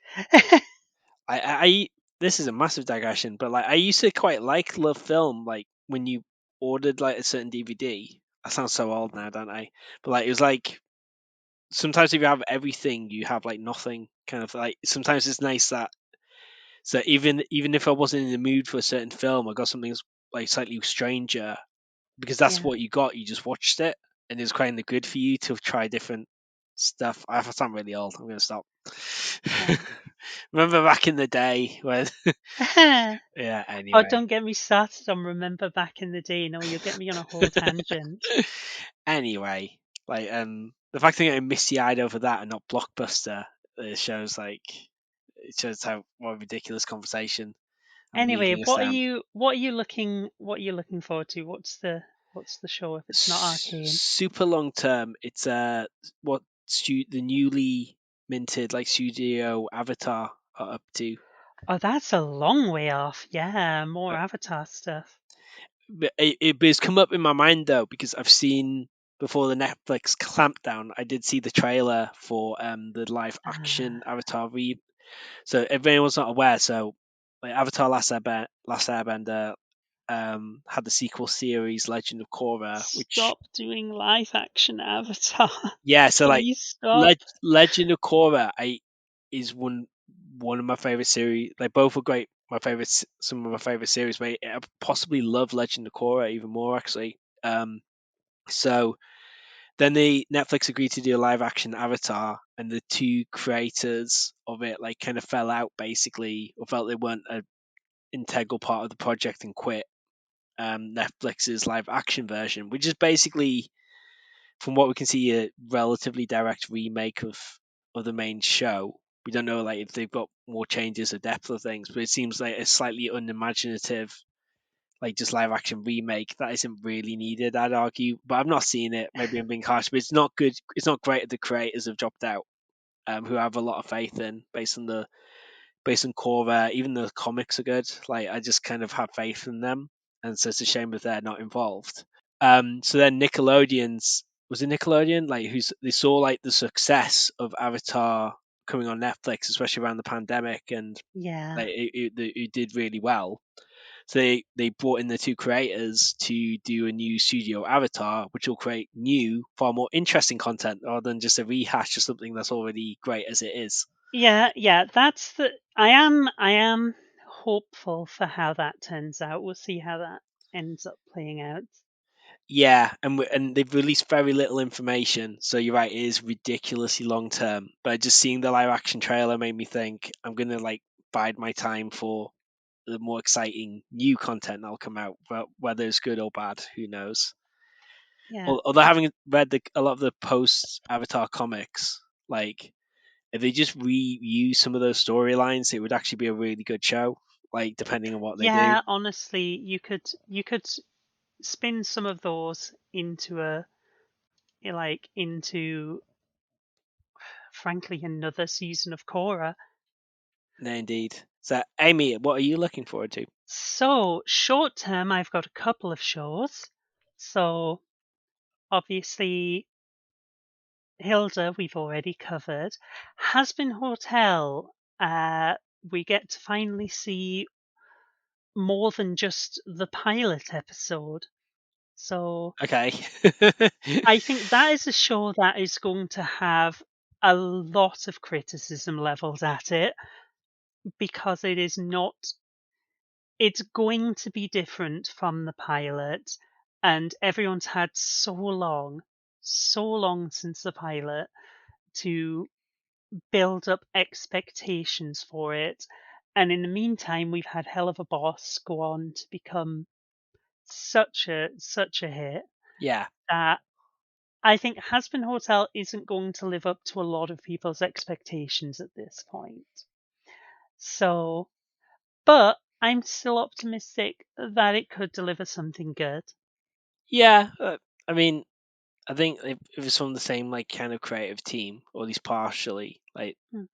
I this is a massive digression, but like I used to quite like Love Film, like when you ordered like a certain DVD. I sound so old now, don't I? But like it was like sometimes if you have everything, you have like nothing. Kind of like sometimes it's nice that so even if I wasn't in the mood for a certain film, I got something like slightly stranger because that's Yeah, what you got. You just watched it, and it's kind of good for you to try different stuff. I sound really old. I'm gonna stop. yeah. Remember back in the day when yeah. Oh, Anyway. don't get me started on remember back in the day. No, you'll get me on a whole tangent. Anyway, like the fact that I'm getting misty eyed over that and not Blockbuster, it shows like it shows how what a ridiculous conversation I'm Anyway, leading us down. what are you looking forward to? What's the show if it's not Arcane? Super long term, it's what the newly minted like studio Avatar are up to. Oh, that's a long way off. Yeah, more But, Avatar stuff. but it's come up in my mind though because I've seen before the Netflix clampdown. I did see the trailer for the live action Ah, Avatar So if anyone's not aware, so like Avatar Last Airbender had the sequel series Legend of Korra, which stop doing live action Avatar. yeah, so like Please stop. Legend of Korra, is one of my favorite series. Like both are great. Some of my favorite series, but I possibly love Legend of Korra even more actually. So then the Netflix agreed to do a live action Avatar, and the two creators of it like kind of fell out basically, or felt they weren't a integral part of the project and quit Netflix's live action version, which is basically, from what we can see, a relatively direct remake of the main show. We don't know like if they've got more changes or depth of things, but it seems like a slightly unimaginative, like just live action remake that isn't really needed. I'd argue, but I've not seen it. Maybe I'm being harsh, but it's not good. It's not great that the creators have dropped out, who I have a lot of faith in based on core. Even the comics are good. Like I just kind of have faith in them, and so it's a shame if they're not involved. So then Nickelodeon's was it Nickelodeon like who's they saw like the success of Avatar coming on Netflix, especially around the pandemic, and Yeah. like it did really well. So they brought in the two creators to do a new studio Avatar, which will create new, far more interesting content rather than just a rehash of something that's already great as it is. Yeah, I am hopeful for how that turns out. We'll see how that ends up playing out. Yeah, and they've released very little information, so you're right, it is ridiculously long term. But just seeing the live action trailer made me think I'm gonna like bide my time for the more exciting new content that'll come out. But whether it's good or bad, who knows? Yeah. Although having read a lot of the post Avatar comics, like if they just reuse some of those storylines, it would actually be a really good show. Like depending on what they do. Yeah, honestly, you could spin some of those into into frankly another season of Korra. No, indeed. So, Amy, what are you looking forward to? So, short term, I've got a couple of shows. So, obviously, Hilda, we've already covered. Hasbin Hotel, we get to finally see more than just the pilot episode. So, Okay. I think that is a show that is going to have a lot of criticism leveled at it because it is not, it's going to be different from the pilot, and everyone's had so long since the pilot to build up expectations for it. And in the meantime, we've had Helluva Boss go on to become such a hit Yeah. that I think Hasbin Hotel isn't going to live up to a lot of people's expectations at this point. So, but I'm still optimistic that it could deliver something good. Yeah. I mean, I think if it's from the same like kind of creative team, or at least partially, like Hmm.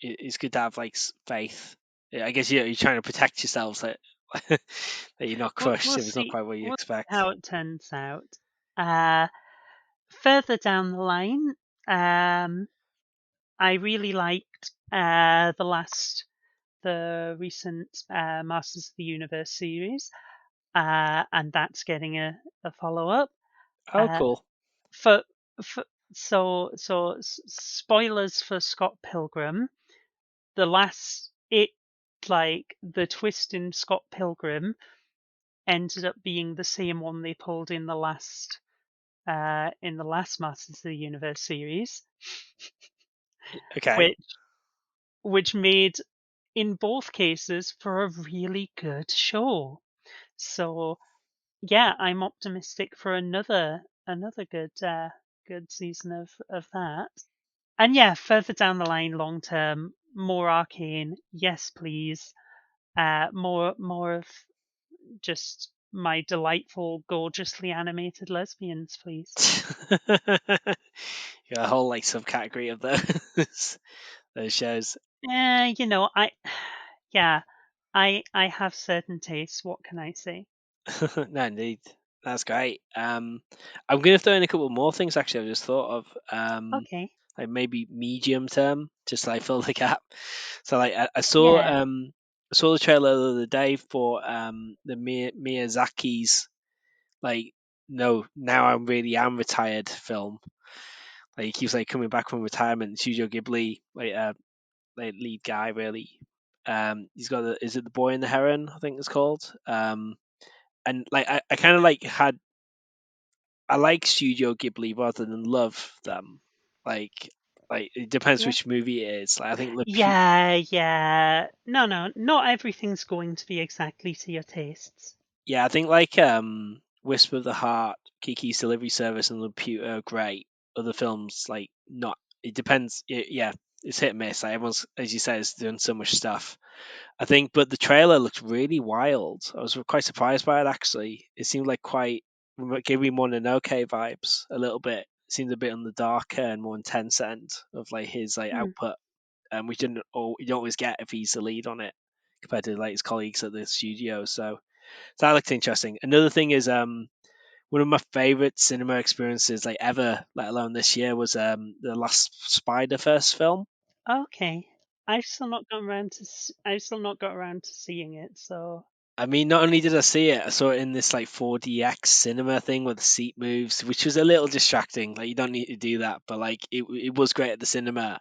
it's good to have like faith. Yeah, I guess you're trying to protect yourselves that that you're not crushed We'll if it's not see. quite what you We'll see expect. how it turns out. Uh, Further down the line, um, I really liked the recent Masters of the Universe series, and that's getting a follow up. Oh, Uh, cool. for, for spoilers for Scott Pilgrim. The last it like the twist in Scott Pilgrim ended up being the same one they pulled in the last Masters of the Universe series, Okay. which made in both cases for a really good show. So yeah, I'm optimistic for another good season of that. And yeah, further down the line, long term, more Arcane, yes please. More of just my delightful, gorgeously animated lesbians, please. You got a whole like subcategory of those those shows. I yeah, I have certain tastes. What can I say? No, indeed. That's great. I'm going to throw in a couple more things actually I've just thought of. Okay, Like maybe medium term, just like fill the gap. So like yeah, I saw the trailer the other day for the Miyazaki's like no, now I'm really am retired film. Like he keeps like coming back from retirement. Studio Ghibli, like lead guy really. He's got is it the Boy and the Heron? I think it's called. And like I kind of like had I like Studio Ghibli rather than love them. Like it depends yeah, which movie it is. Like I think yeah. No, no, not everything's going to be exactly to your tastes. yeah, I think like Whisper of the Heart, Kiki's Delivery Service, and Laputa are great. Other films like not. It depends. Yeah, it's hit and miss. Like everyone's, as you said, is doing so much stuff. I think, but the trailer looked really wild. I was quite surprised by it actually. It seemed like quite gave me Mononoke vibes a little bit. It seemed a bit on the darker and more intense end of like his like Hmm. output, which you don't always get if he's the lead on it compared to like his colleagues at the studio. So that looked interesting. Another thing is one of my favorite cinema experiences like ever, let alone this year, was the last Spider Verse film. Okay, I've still not got around to seeing it. So I mean, not only did I see it, I saw it in this like 4DX cinema thing where the seat moves, which was a little distracting. Like you don't need to do that, but like it was great at the cinema.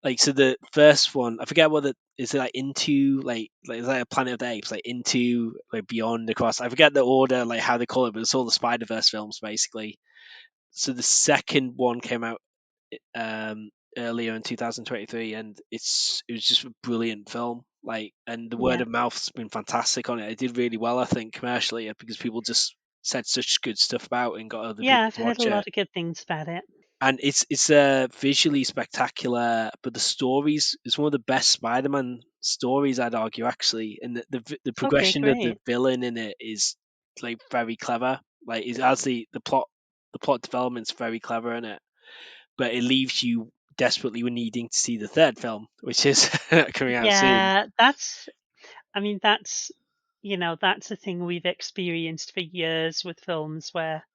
Like so the first one, I forget what is it like into like is that a Planet of the Apes, like into like beyond across. I forget the order, like how they call it, but it's all the Spider Verse films basically. So the second one came out um earlier in 2023, and it was just a brilliant film. And the word Yeah. of mouth's been fantastic on it. It did really well, I think, commercially, because people just said such good stuff about it and got other Yeah, people I've to heard a watch it. lot of good things about it. And it's visually spectacular, but the stories is one of the best Spider-Man stories, I'd argue, actually. And the Okay, progression of the great. villain in it is like very clever. Like it has the plot development's very clever in it, but it leaves you desperately needing to see the third film, which is coming out soon. Yeah, I mean, that's a thing we've experienced for years with films where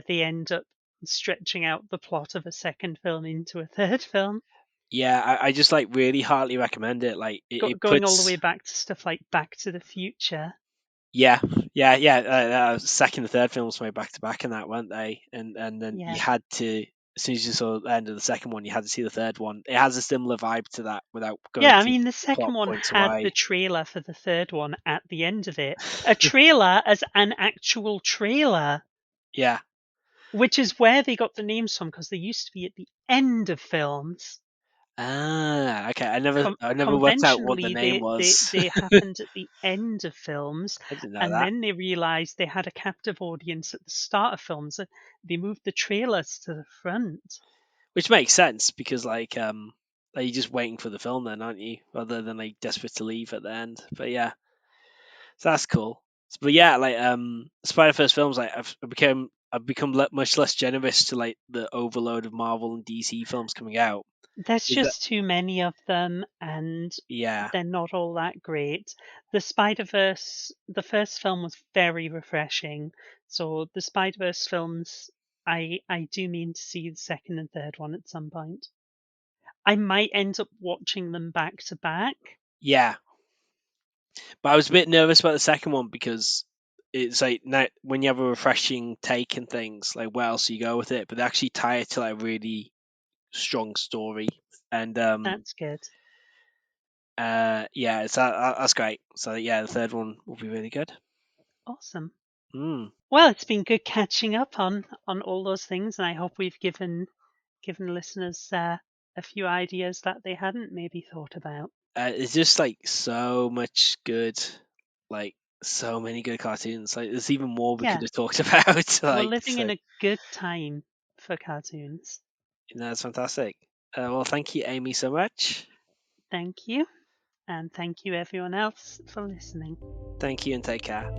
they end up stretching out the plot of a second film into a third film, Yeah, I just like really heartily recommend it. Like it going all the puts way back to stuff like Back to the Future. Yeah, yeah. Second and third films were back to back in that, weren't they? And then you Yeah. had to, as soon as you saw the end of the second one, you had to see the third one. It has a similar vibe to that without going Yeah, I too mean, the plot second one points had the away. trailer for the third one at the end of it. A trailer as an actual trailer, Yeah. which is where they got the names from because they used to be at the end of films. Ah, okay. I never worked out what the Conventionally, name was. they happened at the end of films, I didn't know and that. then they realized they had a captive audience at the start of films. So they moved the trailers to the front. Which makes sense because you're just waiting for the film then, aren't you? Rather than like desperate to leave at the end. But yeah. So that's cool. But yeah, Spider Verse films, I've become much less generous to like the overload of Marvel and DC films coming out. There's Is that just too many of them, and yeah, they're not all that great. The Spider Verse, the first film was very refreshing. So the Spider Verse films, I do mean to see the second and third one at some point. I might end up watching them back to back. yeah. But I was a bit nervous about the second one because it's like now when you have a refreshing take and things, like where else do you go with it? But they actually tie it to like a really strong story, and That's good. yeah, that's great. So yeah, the third one will be really good. Awesome. Mm. Well, it's been good catching up on all those things, and I hope we've given listeners a few ideas that they hadn't maybe thought about. It's just like so much good, like so many good cartoons. Like there's even more we could Yeah, have talked about. we're Like living so, in a good time for cartoons. it's fantastic. Well, thank you, Amy, so much. Thank you, and thank you everyone else for listening. Thank you, and take care.